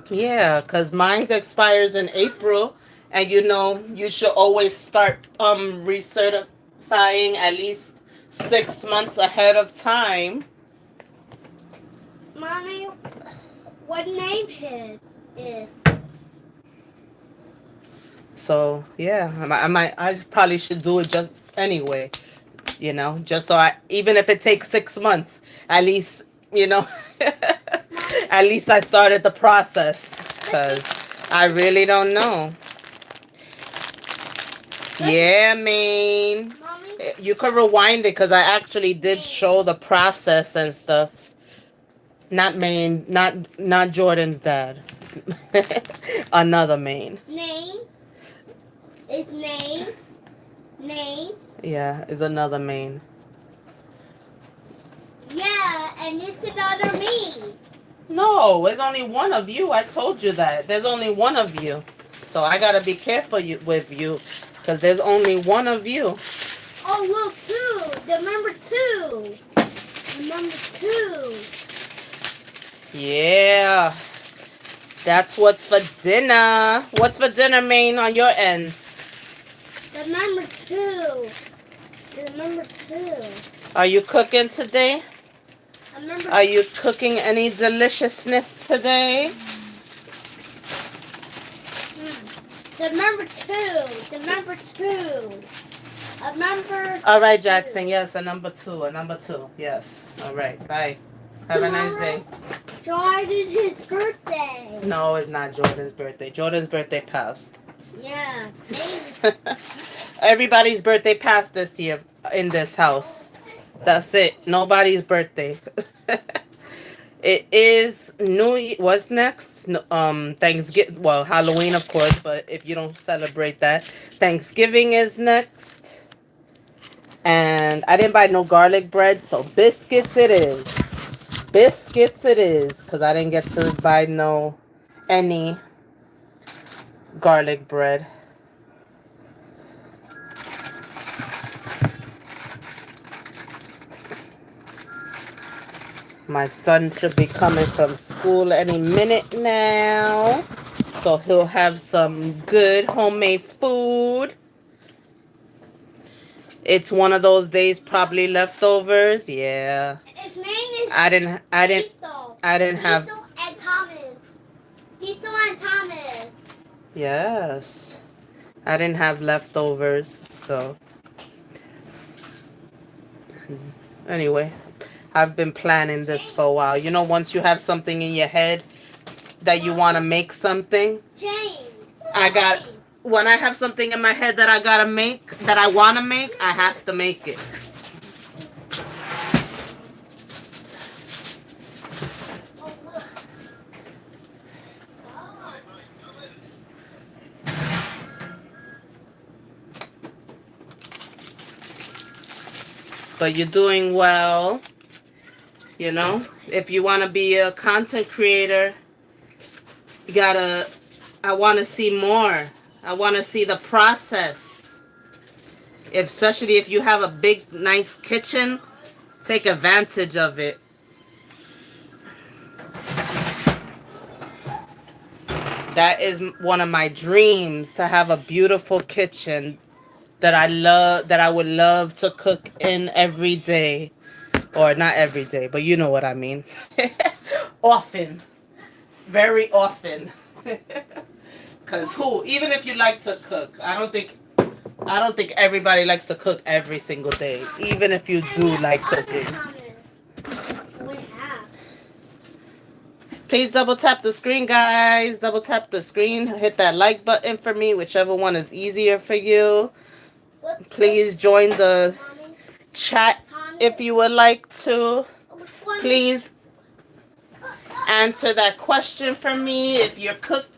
Yeah, because mine expires in April, and you should always start recertifying at least 6 months ahead of time. Mommy, what name his is? So yeah, I probably should do it just anyway, just so even if it takes 6 months, at least, at least I started the process because I really don't know. Yeah, man. Mommy? You could rewind it because I actually did show the process and stuff. Not Maine, not Jordan's dad. Another Maine. Name? Is name? Name? Yeah, is another Maine. Yeah, and it's another me. No, there's only one of you. I told you that. There's only one of you. So I gotta be careful with you because there's only one of you. Oh, look, two. The number two. The number two. Yeah. That's what's for dinner. What's for dinner, Maine, on your end? The number two. The number two. Are you cooking today? Are you cooking any deliciousness today? The number two. The number two. A number. All right, Jackson. Yes, a number two. A number two. Yes. All right. Bye. Have a nice day. Jordan's his birthday. No, it's not Jordan's birthday. Jordan's birthday passed. Yeah. Everybody's birthday passed this year in this house. That's it. Nobody's birthday. It is what's next? Thanksgiving. Well, Halloween, of course, but if you don't celebrate that, Thanksgiving is next. And I didn't buy no garlic bread, so biscuits it is. Biscuits it is, because I didn't get to buy any garlic bread. My son should be coming from school any minute now. So he'll have some good homemade food. It's one of those days, probably leftovers. Yeah. Its name is I didn't. I didn't. Diesel. I didn't have. Diesel and Thomas. Diesel and Thomas. Yes. I didn't have leftovers. So anyway, I've been planning this for a while. You know, once you have something in your head that you want to make something, James. I got. When I have something in my head that I gotta make, that I want to make, I have to make it. But you're doing well. You know, if you want to be a content creator, you gotta. I want to see more. I want to see the process. Especially if you have a big, nice kitchen, take advantage of it. That is one of my dreams, to have a beautiful kitchen that I love, that I would love to cook in every day. Or not every day, but you know what I mean. Often. Very often. Cause even if you like to cook, I don't think everybody likes to cook every single day. Even if you do like cooking. Please double tap the screen, guys. Double tap the screen. Hit that like button for me, whichever one is easier for you. Please join the chat if you would like to. Please answer that question for me. If you're cooking,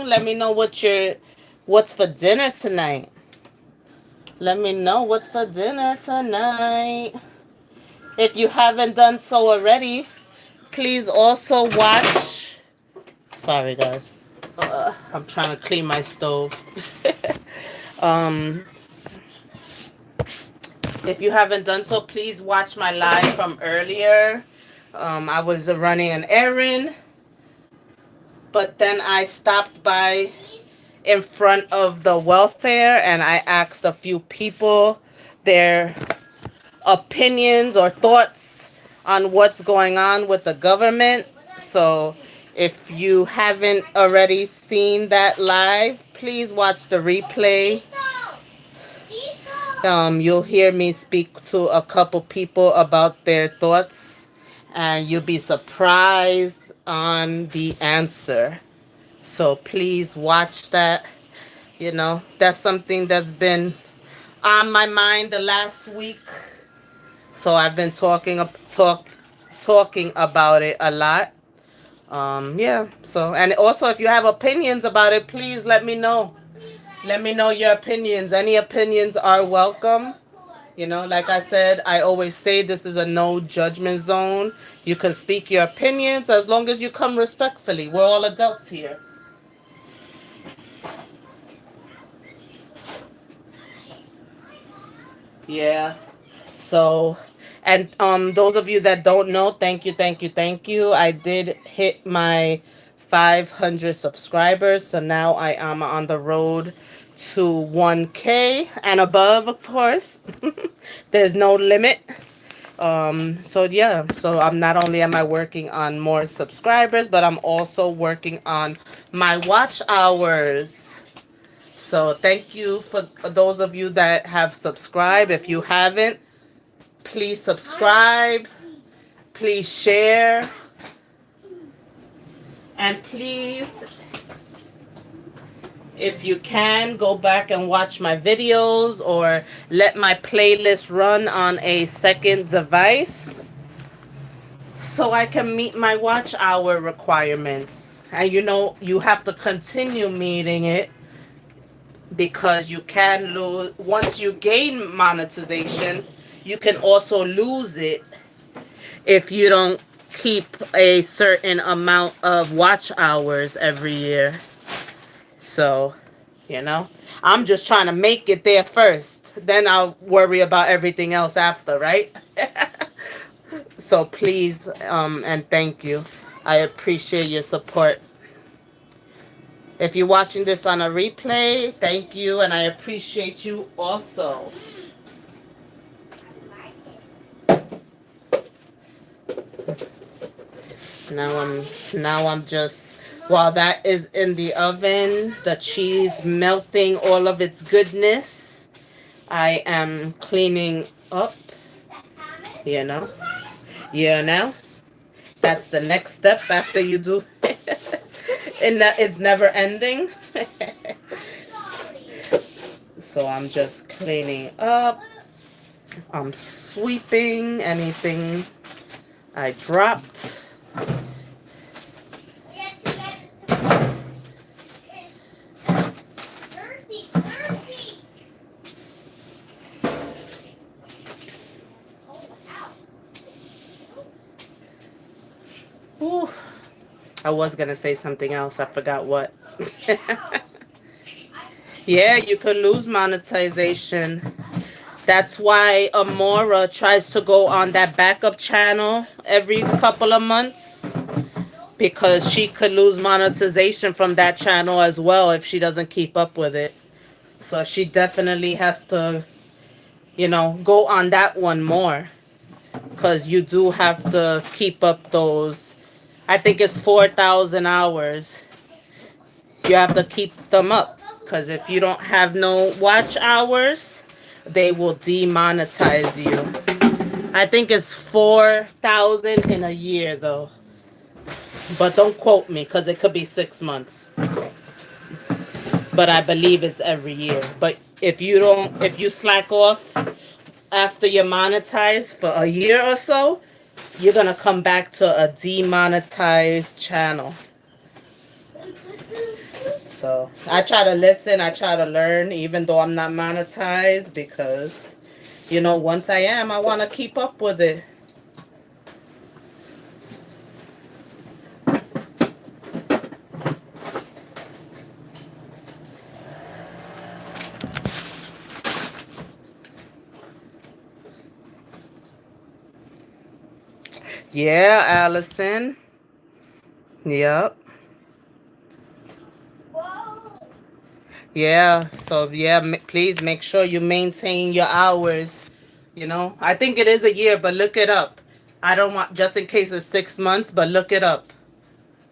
let me know what's for dinner tonight. Let me know what's for dinner tonight. If you haven't done so already, please also watch. Sorry, guys. I'm trying to clean my stove. um, if you haven't done so, please watch my live from earlier. I was running an errand, but then I stopped by in front of the welfare and I asked a few people their opinions or thoughts on what's going on with the government. So if you haven't already seen that live, please watch the replay. You'll hear me speak to a couple people about their thoughts and you'll be surprised on the answer. So please watch that. You know, that's something that's been on my mind the last week. So I've been talking about it a lot. Yeah. So, and also if you have opinions about it, please let me know. Let me know your opinions. Any opinions are welcome. You know, like I said, I always say this is a no judgment zone. You can speak your opinions as long as you come respectfully. We're all adults here. Yeah. So, and those of you that don't know, thank you, thank you, thank you. I did hit my 500 subscribers, so now I am on the road to 1K and above, of course. There's no limit. So yeah, so I'm not only am I working on more subscribers, but I'm also working on my watch hours. So thank you for those of you that have subscribed. If you haven't, please subscribe, please share, and please, if you can, go back and watch my videos or let my playlist run on a second device so I can meet my watch hour requirements. And you know, you have to continue meeting it because you can lose, once you gain monetization, you can also lose it if you don't keep a certain amount of watch hours every year. So, you know, I'm just trying to make it there first. Then I'll worry about everything else after, right? So please, and thank you. I appreciate your support. If you're watching this on a replay, thank you, and I appreciate you also. Now I'm just, while that is in the oven, the cheese melting all of its goodness, I am cleaning up, you know. You know, that's the next step after you do and that it's never ending. So I'm just cleaning up. I'm sweeping anything I dropped. Ooh, I was gonna say something else. I forgot what. Yeah, you could lose monetization. That's why Amora tries to go on that backup channel every couple of months, because she could lose monetization from that channel as well if she doesn't keep up with it. So she definitely has to, go on that one more, because you do have to keep up those. I think it's 4,000 hours. You have to keep them up, because if you don't have no watch hours, they will demonetize you. I think it's 4,000 in a year though. But don't quote me, because it could be 6 months. But I believe it's every year. But if you slack off after you're monetized for a year or so, you're gonna come back to a demonetized channel. So I try to listen, I try to learn, even though I'm not monetized, because once I am, I want to keep up with it. Yeah, Allison. Yep. Yeah. So yeah, please make sure you maintain your hours. I think it is a year, but look it up. I don't want, just in case it's 6 months, but look it up,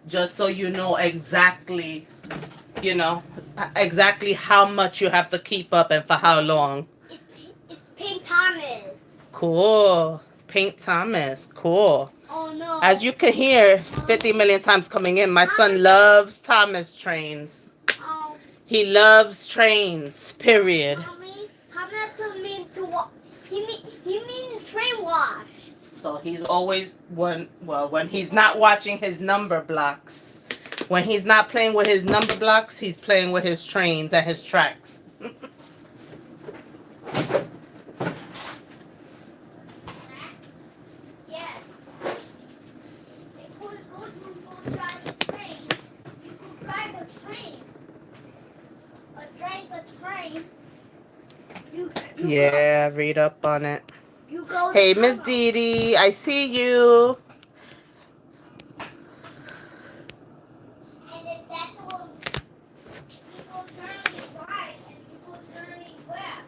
just so you know you know exactly how much you have to keep up and for how long. It's Pink Thomas. Cool. Pink Thomas. Cool. Oh no. As you can hear 50 million times coming in, my son loves Thomas trains. He loves trains, period. Thomas means to walk. He means train wash. So he's always, when he's not watching his number blocks, when he's not playing with his number blocks, he's playing with his trains and his tracks. Yeah, read up on it. Hey, Miss Didi, I see you. And if that's all, people turning right and people turning left.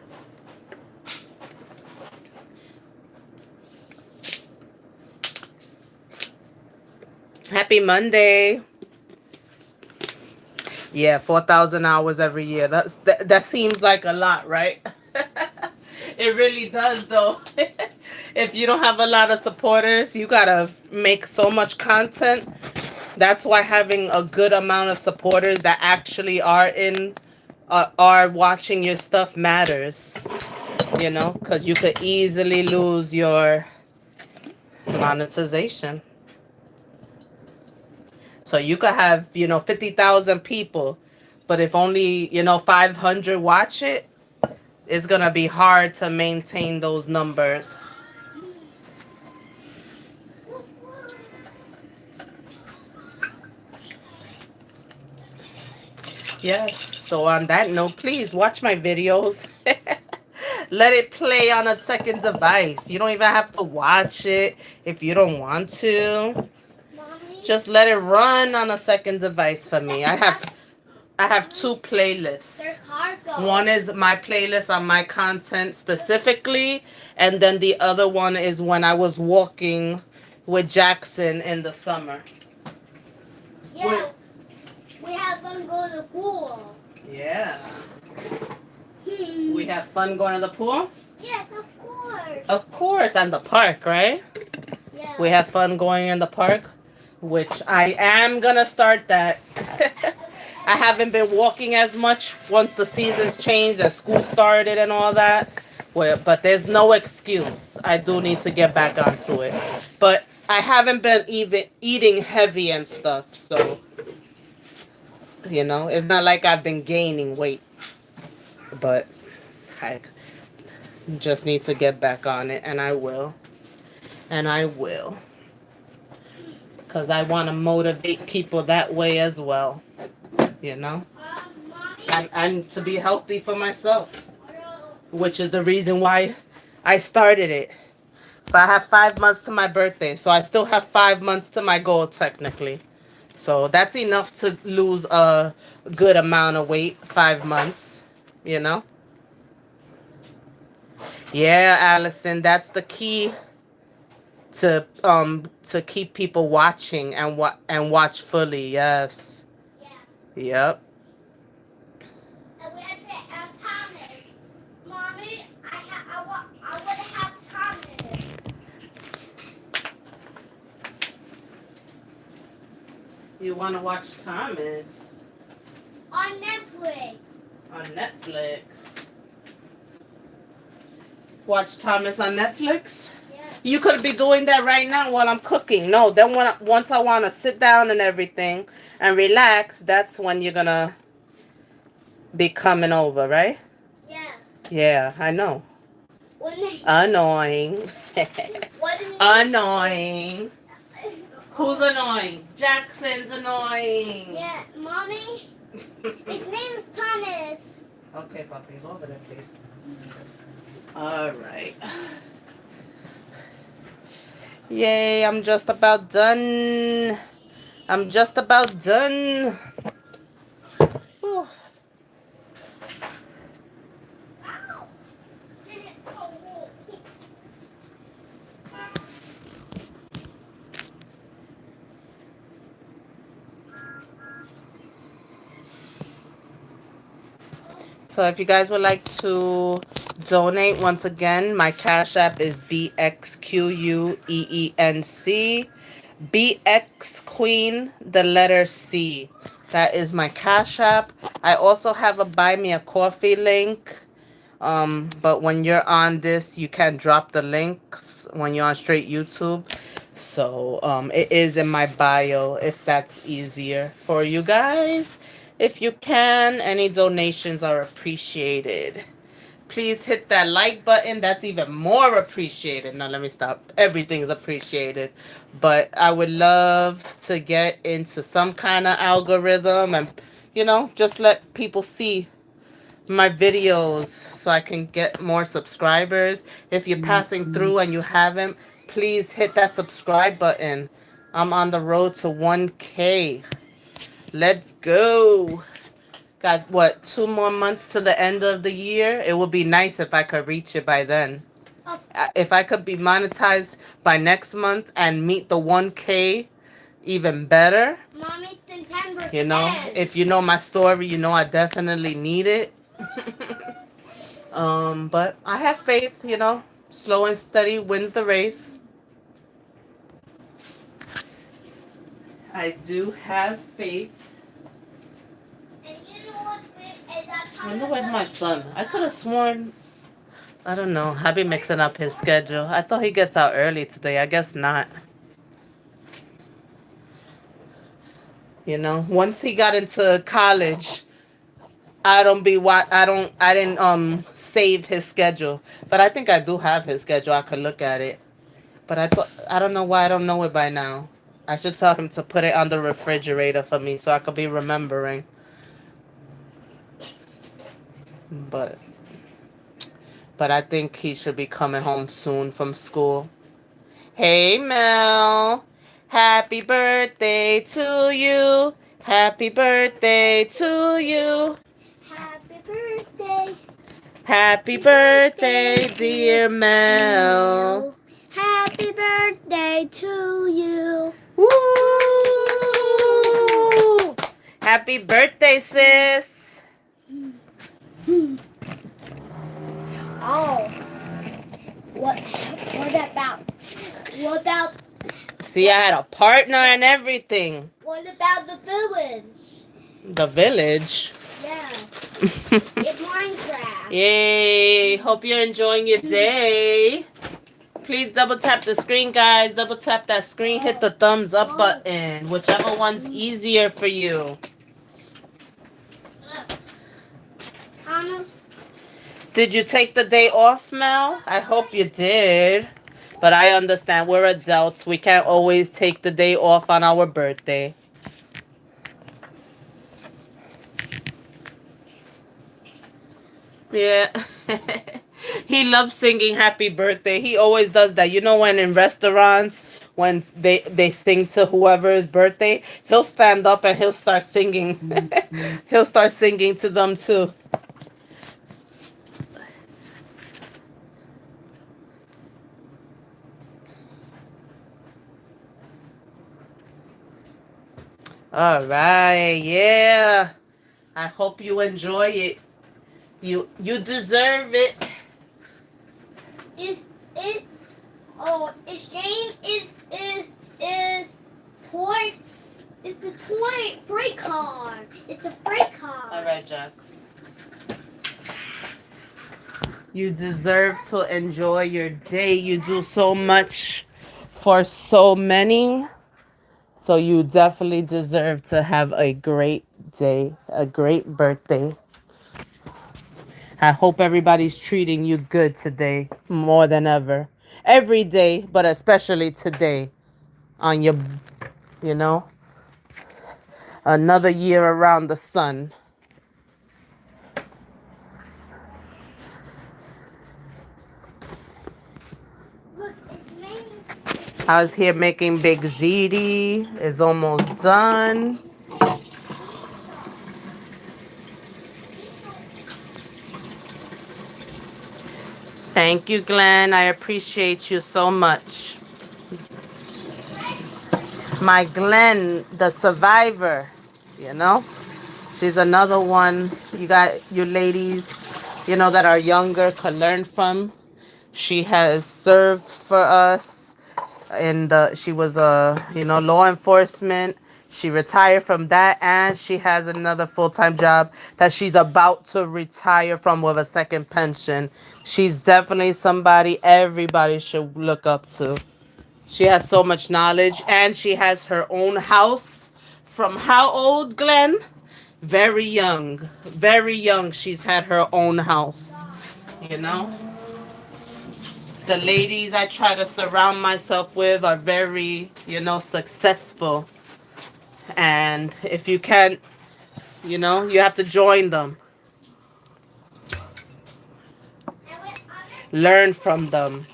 Happy Monday. Yeah, 4,000 hours every year. That seems like a lot, right? It really does, though. If you don't have a lot of supporters, you gotta make so much content. That's why having a good amount of supporters that actually are watching your stuff matters. Because you could easily lose your monetization. So you could have 50,000 people, but if only 500 watch it, it's gonna be hard to maintain those numbers. Yes. So on that note, please watch my videos. Let it play on a second device. You don't even have to watch it if you don't want to. Mommy? Just let it run on a second device for me. I I have two They're playlists. cargo. One is my playlist on my content specifically, and then the other one is when I was walking with Jackson in the summer. Yeah, we have fun going to the pool. Yeah. Hmm. We have fun going to the pool? Yes, of course. Of course, and the park, right? Yeah. We have fun going in the park, which I am gonna start that. I haven't been walking as much once the seasons changed and school started and all that. Well, but there's no excuse. I do need to get back onto it. But I haven't been even eating heavy and stuff, so it's not like I've been gaining weight. But I just need to get back on it, and I will. And I will. Because I want to motivate people that way as well, you know? Mommy. And to be healthy for myself, which is the reason why I started it. But I have 5 months to my birthday, so I still have 5 months to my goal, technically. So that's enough to lose a good amount of weight, 5 months, you know? Yeah, Allison, that's the key to keep people watching and watch fully. Yes. Yes. Yep. And we have to have Thomas. Mommy, I want to have Thomas. You want to watch Thomas On Netflix. on Netflix? Watch Thomas on Netflix? Yes. You could be doing that right now while I'm cooking. No, then once I want to sit down and everything and relax, that's when you're going to be coming over, right? Yeah. Yeah, I know. When they, Annoying. when Annoying. Who's annoying? Jackson's annoying. Yeah, Mommy. His name is Thomas. Okay, puppy, go over there, please. All right. Yay, I'm just about done. I'm just about done. Whew. Ow. So if you guys would like to donate, once again, my Cash App is BXQUEENC. BX Queen, the letter C. That is my Cash App. I also have a Buy Me a Coffee link. But when you're on this, you can drop the links when you're on straight YouTube. So it is in my bio if that's easier for you guys. If you can, any donations are appreciated. Please hit that like button. That's even more appreciated. Now, let me stop. Everything's appreciated. But I would love to get into some kind of algorithm and, just let people see my videos so I can get more subscribers. If you're passing through and you haven't, please hit that subscribe button. I'm on the road to 1K. Let's go. Got what, 2 more months to the end of the year? It would be nice if I could reach it by then. If I could be monetized by next month and meet the 1K, even better. Mommy, September. If you know my story, I definitely need it. But I have faith, slow and steady wins the race. I do have faith. And you know what? I know where's my son. I could have sworn. I don't know. I be mixing up his schedule. I thought he gets out early today. I guess not. Once he got into college, I didn't save his schedule. But I think I do have his schedule. I could look at it. But I don't know why I don't know it by now. I should tell him to put it on the refrigerator for me so I could be remembering. But I think he should be coming home soon from school. Hey, Mel. Happy birthday to you. Happy birthday to you. Happy birthday. Happy birthday, dear Mel. Happy birthday to you. Woo! Happy birthday, sis. Oh, what about what about See, I had a partner and everything. what about the village? The village. Yeah, it's Minecraft. Yay! Hope you're enjoying your day. Please double tap the screen, guys. Double tap that screen. Hit the thumbs up button. Whichever one's easier for you. Hannah, Did you take the day off, Mel? I hope you did. But I understand we're adults. We can't always take the day off on our birthday. Yeah. He loves singing happy birthday. He always does that. You know, when in restaurants, when they sing to whoever's birthday, he'll stand up and he'll start singing. He'll start singing to them too. All right. Yeah. I hope you enjoy it. You deserve it. is it? Oh, is Jane is toy? It's the toy freight car. It's a freight car. All right, Jax. You deserve to enjoy your day. You do so much for so many. So you definitely deserve to have a great day, a great birthday. I hope everybody's treating you good today more than ever. Every day, but especially today on your, you know, another year around the sun. Look, it's made. I was here making Big Ziti. It's almost done. Thank you, Glenn. I appreciate you so much. My Glenn, the survivor, you know? She's another one you got, you ladies, you know, that are younger could learn from. She has served for us in the, she was a, you know, law enforcement. She retired from that, and she has another full-time job that she's about to retire from with a second pension. She's definitely somebody everybody should look up to. She has so much knowledge, and she has her own house. From how old, Glenn? Very young. Very young. She's had her own house. You know? The ladies I try to surround myself with are very, you know, successful. And if you can't, you know, you have to join them. Learn from them.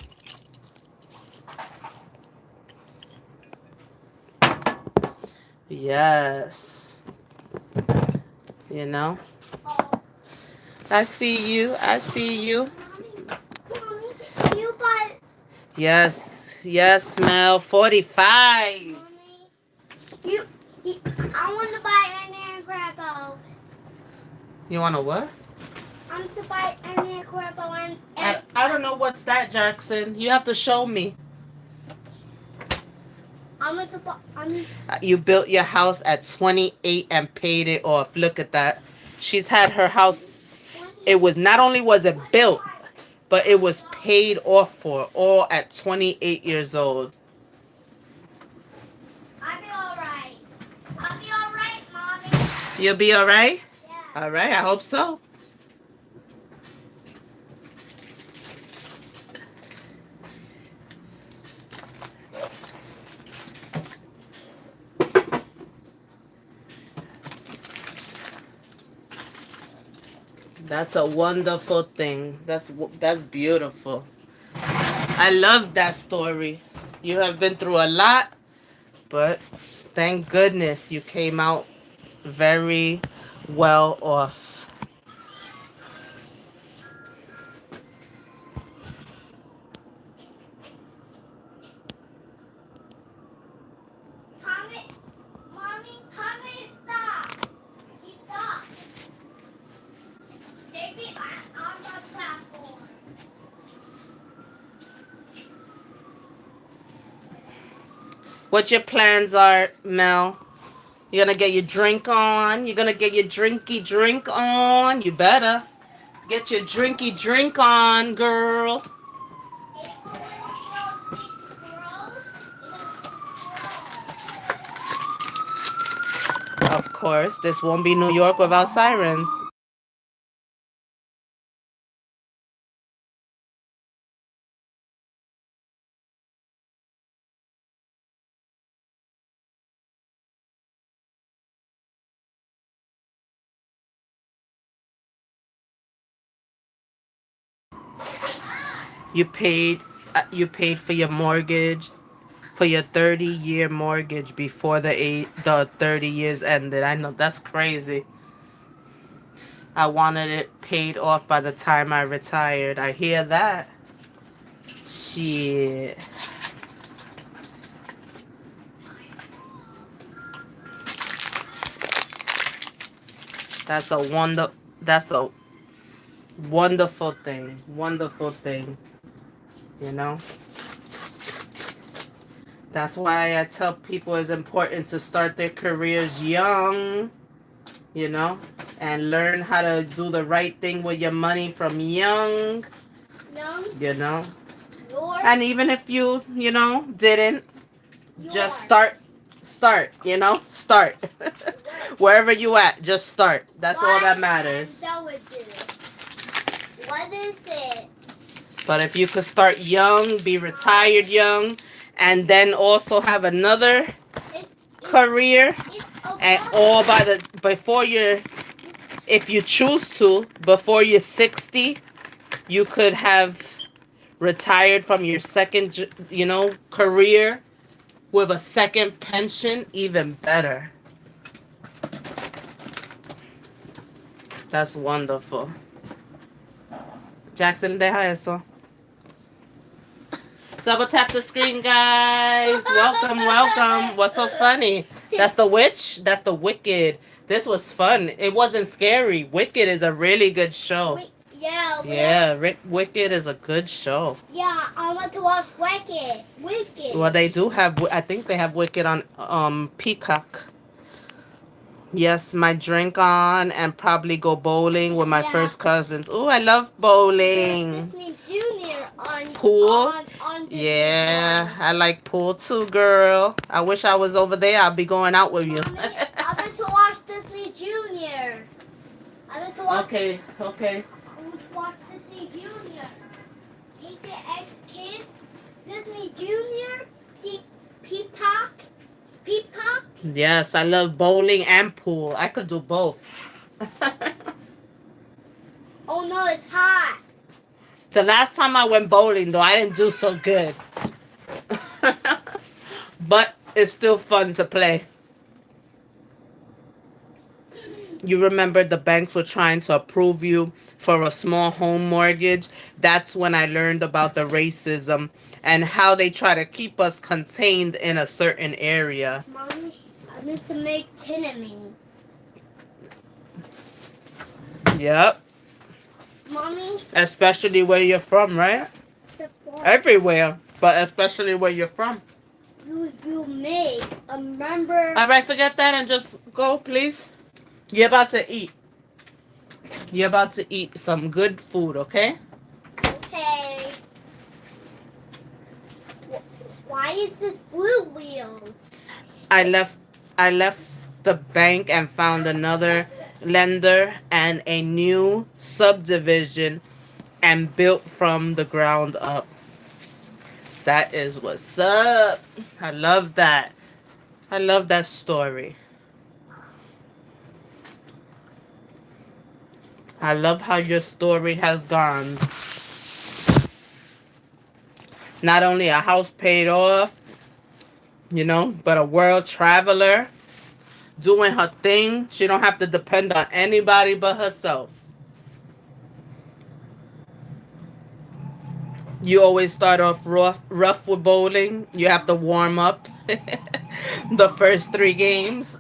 Yes. You know? I see you. I see you. Mommy, you buy. Yes. Yes, Mel. 45. Mommy, you. I want to buy an aircraft. You want to what? I'm to buy an aircraft and. I don't know what's that, Jackson. You have to show me. You built your house at 28 and paid it off. Look at that. She's had her house. It was not only was it built, but it was paid off for all at 28 years old. I'll be alright. I'll be alright, Mommy. You'll be all right? Yeah. All right, I hope so. That's a wonderful thing. That's beautiful. I love that story. You have been through a lot, but thank goodness you came out very well off. Tommy, mommy, Tommy, stop. He stopped. Take me on the platform. What your plans are, Mel? You're gonna get your drink on? You're gonna get your drinky drink on? You better get your drinky drink on, girl. It's a little squirrel. Of course, this won't be New York without sirens. You paid for your mortgage, for your 30-year mortgage before the 30 years ended. I know that's crazy. I wanted it paid off by the time I retired. I hear that. Shit. That's a that's a wonderful thing. Wonderful thing, you know? That's why I tell people it's important to start their careers young, you know, and learn how to do the right thing with your money from young, No, you know. yours, And even if you didn't, just yours. start. Wherever you at, just start. That's all that matters. I'm done with this. What is it? But if you could start young, be retired young, and then also have another It's, career, it's and a all by the before you're, if you choose to, before you're 60, you could have retired from your second, career with a second pension, even better. That's wonderful. Jackson, deja eso. Double tap the screen, guys. Welcome, welcome. What's so funny? That's the witch? That's the Wicked. This was fun. It wasn't scary. Wicked is a really good show. Yeah, Yeah, Wicked is a good show. yeah, I want to watch Wicked. Wicked. Well, they do have. I think they have Wicked on Peacock. Yes, my drink on and probably go bowling with my first cousins. Oh, I love bowling. Disney Junior on Pool? on Disney Yeah, Plus. I like pool too, girl. I wish I was over there. I'll be going out with you. Mommy, I want to watch Disney Junior. I want to watch. Okay. I want to watch Disney Junior. X Kids, Disney Junior, Peacock. Peacock. Yes, I love bowling and pool. I could do both. Oh no, it's hot. The last time I went bowling, though, I didn't do so good. But it's still fun to play. You remember the banks were trying to approve you for a small home mortgage? That's when I learned about the racism and how they try to keep us contained in a certain area. Mommy, I need to make cinnamon. Yep. Mommy, Especially where you're from, right? Everywhere, but especially where you're from. you made a member. All right, forget that and just go, please. You're about to eat. You're about to eat some good food, okay? Okay. Why is this blue wheels? I left the bank and found another lender and a new subdivision and built from the ground up. That is what's up. I love that. I love that story. I love how your story has gone. Not only a house paid off, but a world traveler, doing her thing. She don't have to depend on anybody but herself. You always start off rough with bowling. You have to warm up the first three games.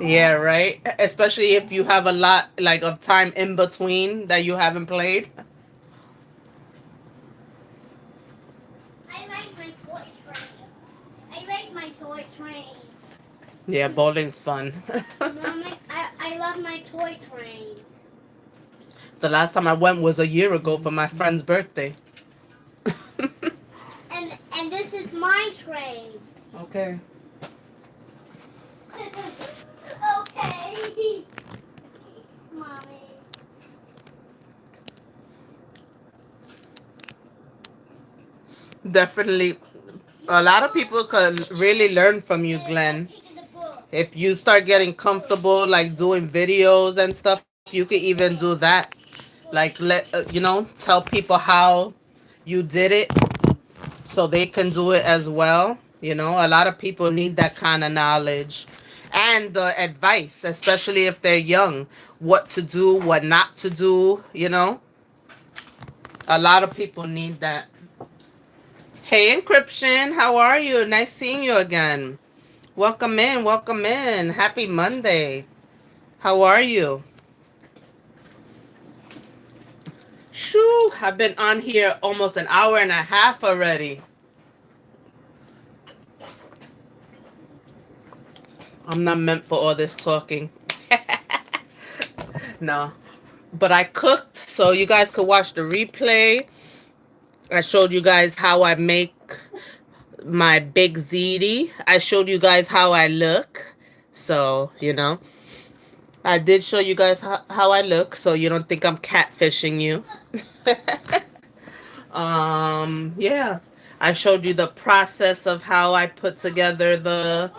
Yeah, right. Especially if you have a lot like of time in between that you haven't played. I like my toy train. I like my toy train. Yeah, bowling's fun. Mommy, I love my toy train. The last time I went was a year ago for my friend's birthday. And this is my train. Okay. Okay. Mommy. Definitely. A lot of people could really learn from you, Glenn. Taking the book. If you start getting comfortable, like doing videos and stuff, you could even do that. Like, tell people how you did it so they can do it as well. A lot of people need that kind of knowledge and the advice, especially if they're young, what to do, what not to do. A lot of people need that. Hey, Encryption, how are you? Nice seeing you again. Welcome in, welcome in. Happy Monday. How are you? Shoo, I've been on here almost an hour and a half already. I'm not meant for all this talking. No. But I cooked so you guys could watch the replay. I showed you guys how I make my big ziti. I showed you guys how I look. So, I did show you guys how I look so you don't think I'm catfishing you. Yeah. I showed you the process of how I put together the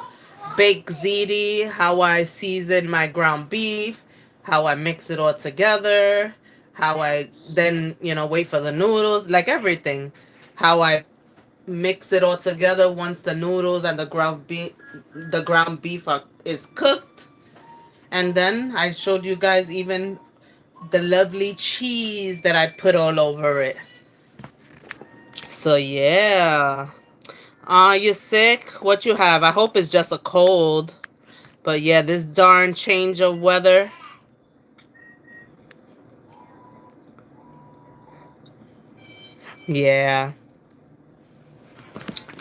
baked ziti, how I season my ground beef, how I mix it all together, how I then, wait for the noodles, like everything. How I mix it all together once the noodles and the ground beef is cooked. And then I showed you guys even the lovely cheese that I put all over it. So yeah. You sick? What you have? I hope it's just a cold. But yeah, this darn change of weather. Yeah.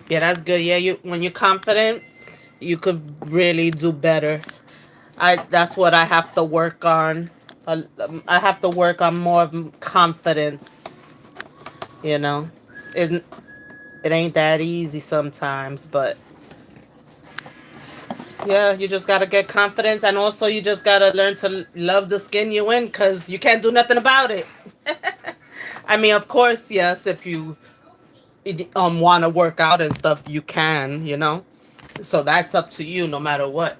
Yeah, that's good. Yeah, you when you're confident, you could really do better. That's what I have to work on. I have to work on more of confidence, you know. It it ain't that easy sometimes, but yeah, you just gotta get confidence, and also you just gotta learn to love the skin you in, cause you can't do nothing about it. I mean, of course, yes, if you want to work out and stuff, you can. So that's up to you, no matter what.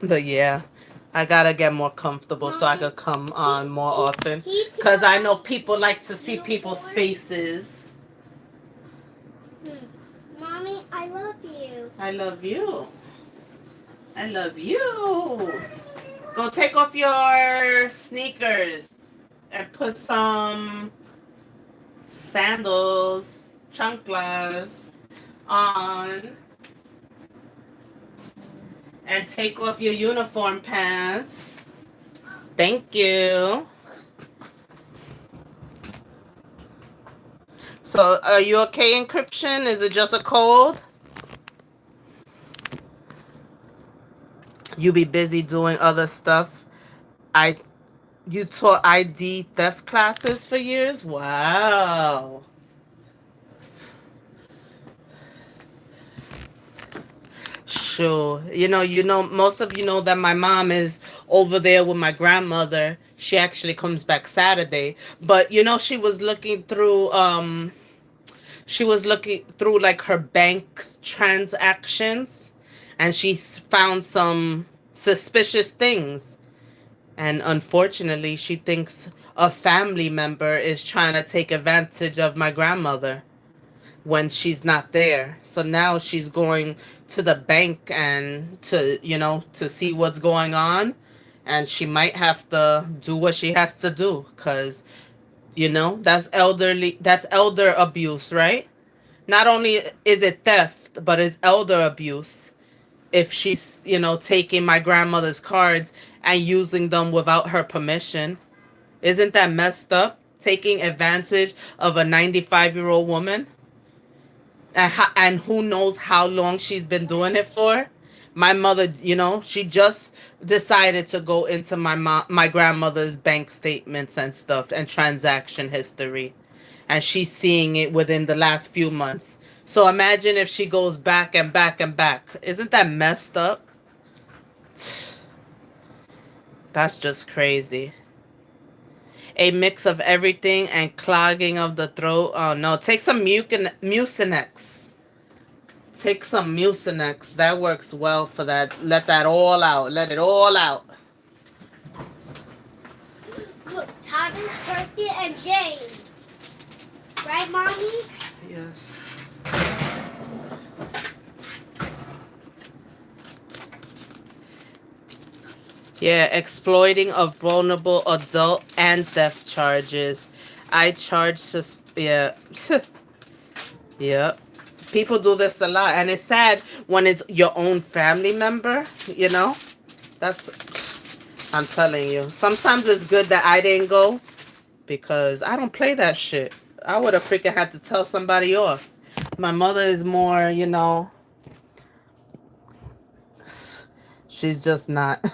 But yeah, I gotta get more comfortable so I Mommy, could come on more often, cause I know he people like to see people's faces. Mommy, I love you. I love you. I love you. Go take off your sneakers and put some sandals, chanclas on, and take off your uniform pants. Thank you. So, are you okay, Encryption? Is it just a cold? You be busy doing other stuff. I You taught ID theft classes for years? Wow. Sure. Most of you know that my mom is over there with my grandmother. She actually comes back Saturday. But she was looking through like her bank transactions, and she found some suspicious things. And unfortunately, she thinks a family member is trying to take advantage of my grandmother. when she's not there. So now she's going to the bank and to see what's going on. And she might have to do what she has to do because, that's elder abuse, right? Not only is it theft, but it's elder abuse if she's, taking my grandmother's cards and using them without her permission. Isn't that messed up? Taking advantage of a 95-year-old woman? And who knows how long she's been doing it for? My mother, she just decided to go into my grandmother's bank statements and stuff and transaction history. And she's seeing it within the last few months. So imagine if she goes back and back and back. Isn't that messed up? That's just crazy. A mix of everything and clogging of the throat. Oh no, take some Mucinex. Take some Mucinex. That works well for that. Let that all out. Let it all out. Look, Thomas, Percy, and James. Right, Mommy? Yes. Yeah, exploiting of vulnerable adult and theft charges. I charge yeah. Yep. People do this a lot, and it's sad when it's your own family member, you know? That's I'm telling you. Sometimes it's good that I didn't go because I don't play that shit. I would have freaking had to tell somebody off. My mother is more, she's just not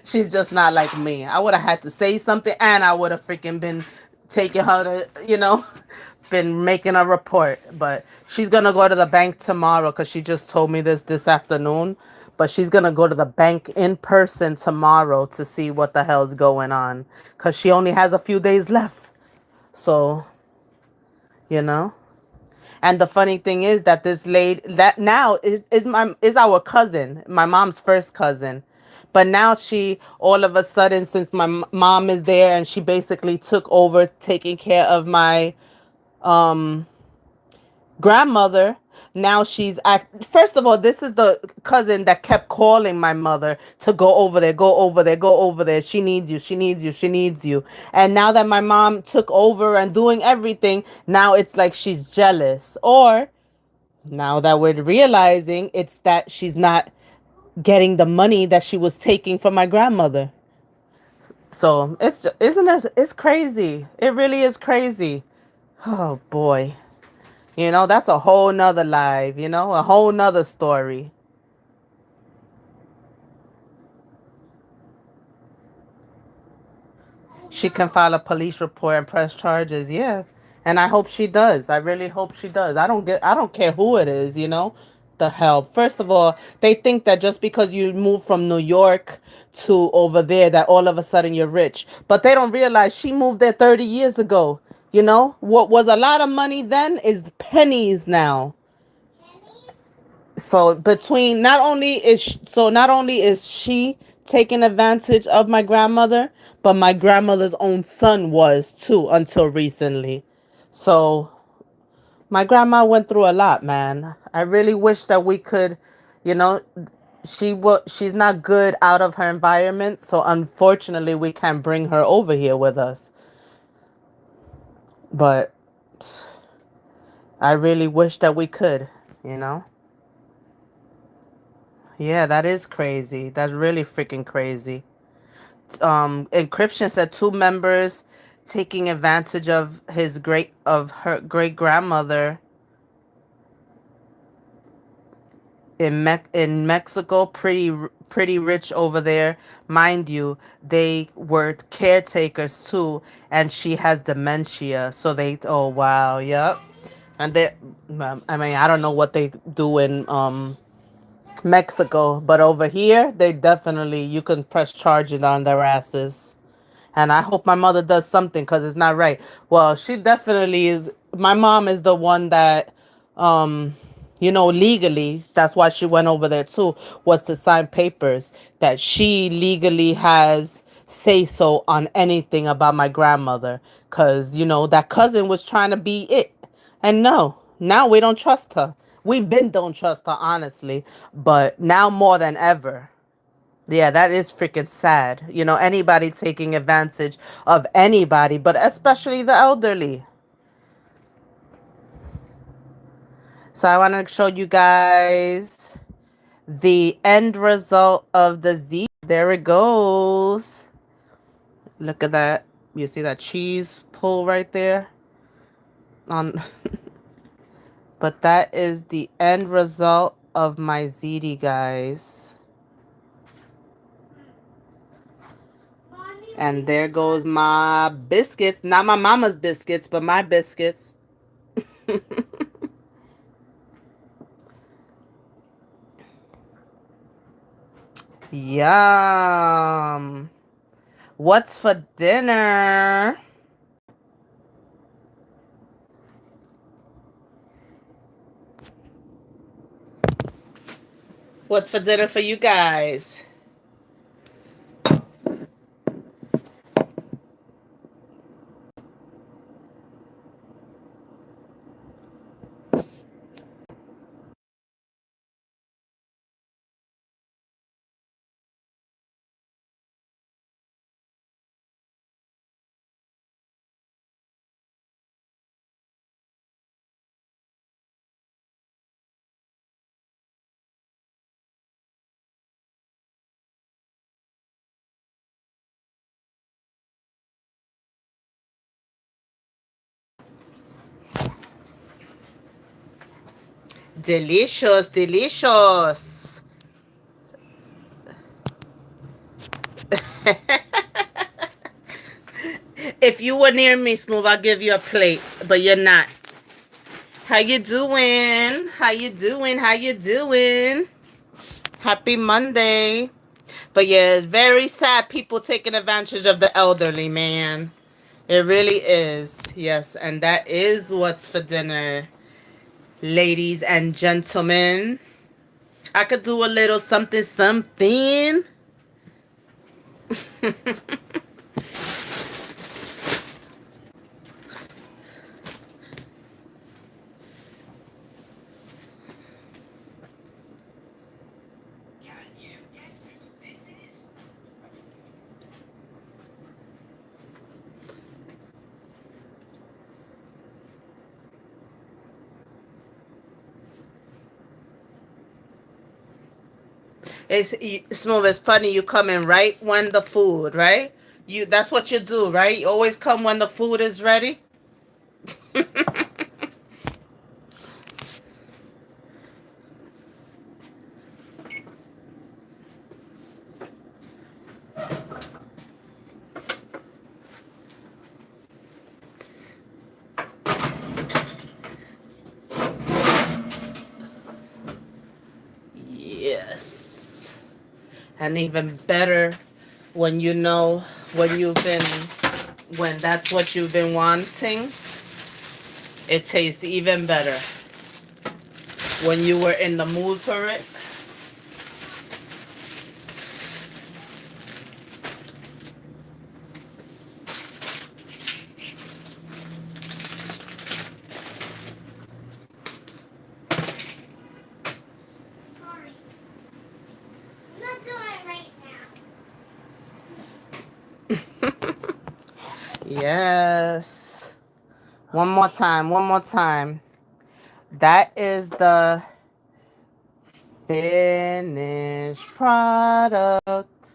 she's just not like me. I would have had to say something and I would have freaking been taking her to, been making a report. But she's gonna go to the bank tomorrow because she just told me this afternoon. But she's gonna go to the bank in person tomorrow to see what the hell's going on because she only has a few days left. So, you know. And the funny thing is that this lady that now is our cousin, my mom's first cousin. But now she all of a sudden, since my mom is there and she basically took over taking care of my um grandmother. Now she's first of all, this is the cousin that kept calling my mother to go over there, go over there, go over there. She needs you, she needs you, she needs you. And now that my mom took over and doing everything, now it's like she's jealous. Or now that we're realizing it's that she's not getting the money that she was taking from my grandmother. So it's crazy. It really is crazy. Oh boy. That's a whole nother live, a whole nother story. She can file a police report and press charges, yeah. And I hope she does. I really hope she does. I don't care who it is, the hell. First of all, they think that just because you move from New York to over there that all of a sudden you're rich. But they don't realize she moved there 30 years ago. What was a lot of money then is pennies now. So not only is she taking advantage of my grandmother, but my grandmother's own son was too until recently. So my grandma went through a lot, man. I really wish that we could, you know, she's not good out of her environment, so unfortunately we can't bring her over here with us. But I really wish that we could, you know. Yeah, that is crazy. That's really freaking crazy. Encryption said two members taking advantage of her great grandmother in Mexico. Pretty rich over there, mind you. They were caretakers too, and she has dementia. So they, oh wow, yep. And I mean, I don't know what they do in Mexico, but over here, they definitely, you can press charges on their asses. And I hope my mother does something because it's not right. Well, she definitely is. My mom is the one that, legally, that's why she went over there too, was to sign papers that she legally has say so on anything about my grandmother. Because, that cousin was trying to be it. And no. Now we don't trust her. We been don't trust her, honestly, but now more than ever. Yeah, that is freaking sad. Anybody taking advantage of anybody, but especially the elderly. So I want to show you guys the end result of the Z. There it goes. Look at that. You see that cheese pull right there? On But that is the end result of my ziti, guys. And there goes my biscuits. Not my mama's biscuits, but my biscuits. Yum. What's for dinner? What's for dinner for you guys? Delicious, delicious. If you were near me, Smooth, I'll give you a plate, but you're not. How you doing? How you doing? How you doing? Happy Monday. But yeah, it's very sad people taking advantage of the elderly, man. It really is. Yes, and that is what's for dinner, ladies and gentlemen. I could do a little something, something. Smooth. It's funny you come in right when the food, right? That's what you do, right? You always come when the food is ready. Yes. And even better when you know when you've been when that's what you've been wanting, it tastes even better. When you were in the mood for it. Sorry. I'm not doing it right Yes. One more time. One more time. That is the finished product.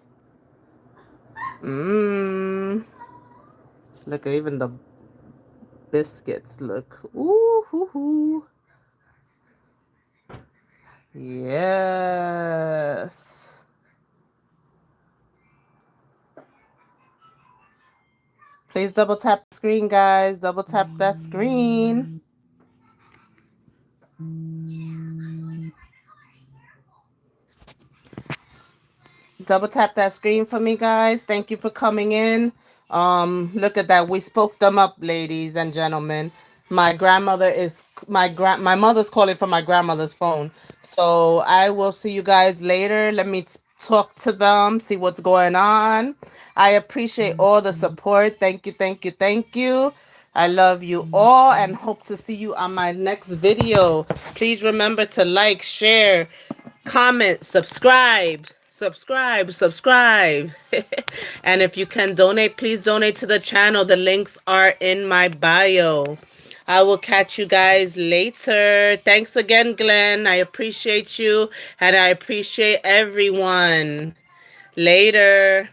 Mmm. Look, even the biscuits look. Ooh, hoo, hoo. Yes. Please double tap the screen, guys. Double tap that screen. Double tap that screen for me, guys. Thank you for coming in. Look at that. We spoke them up, ladies and gentlemen. My mother's calling from my grandmother's phone. So I will see you guys later. Let me talk to them, see what's going on. I appreciate all the support. Thank you, thank you, thank you. I love you all and hope to see you on my next video. Please remember to like, share, comment, subscribe. Subscribe. And if you can donate, please donate to the channel. The links are in my bio. I will catch you guys later. Thanks again, Glenn. I appreciate you and I appreciate everyone. Later.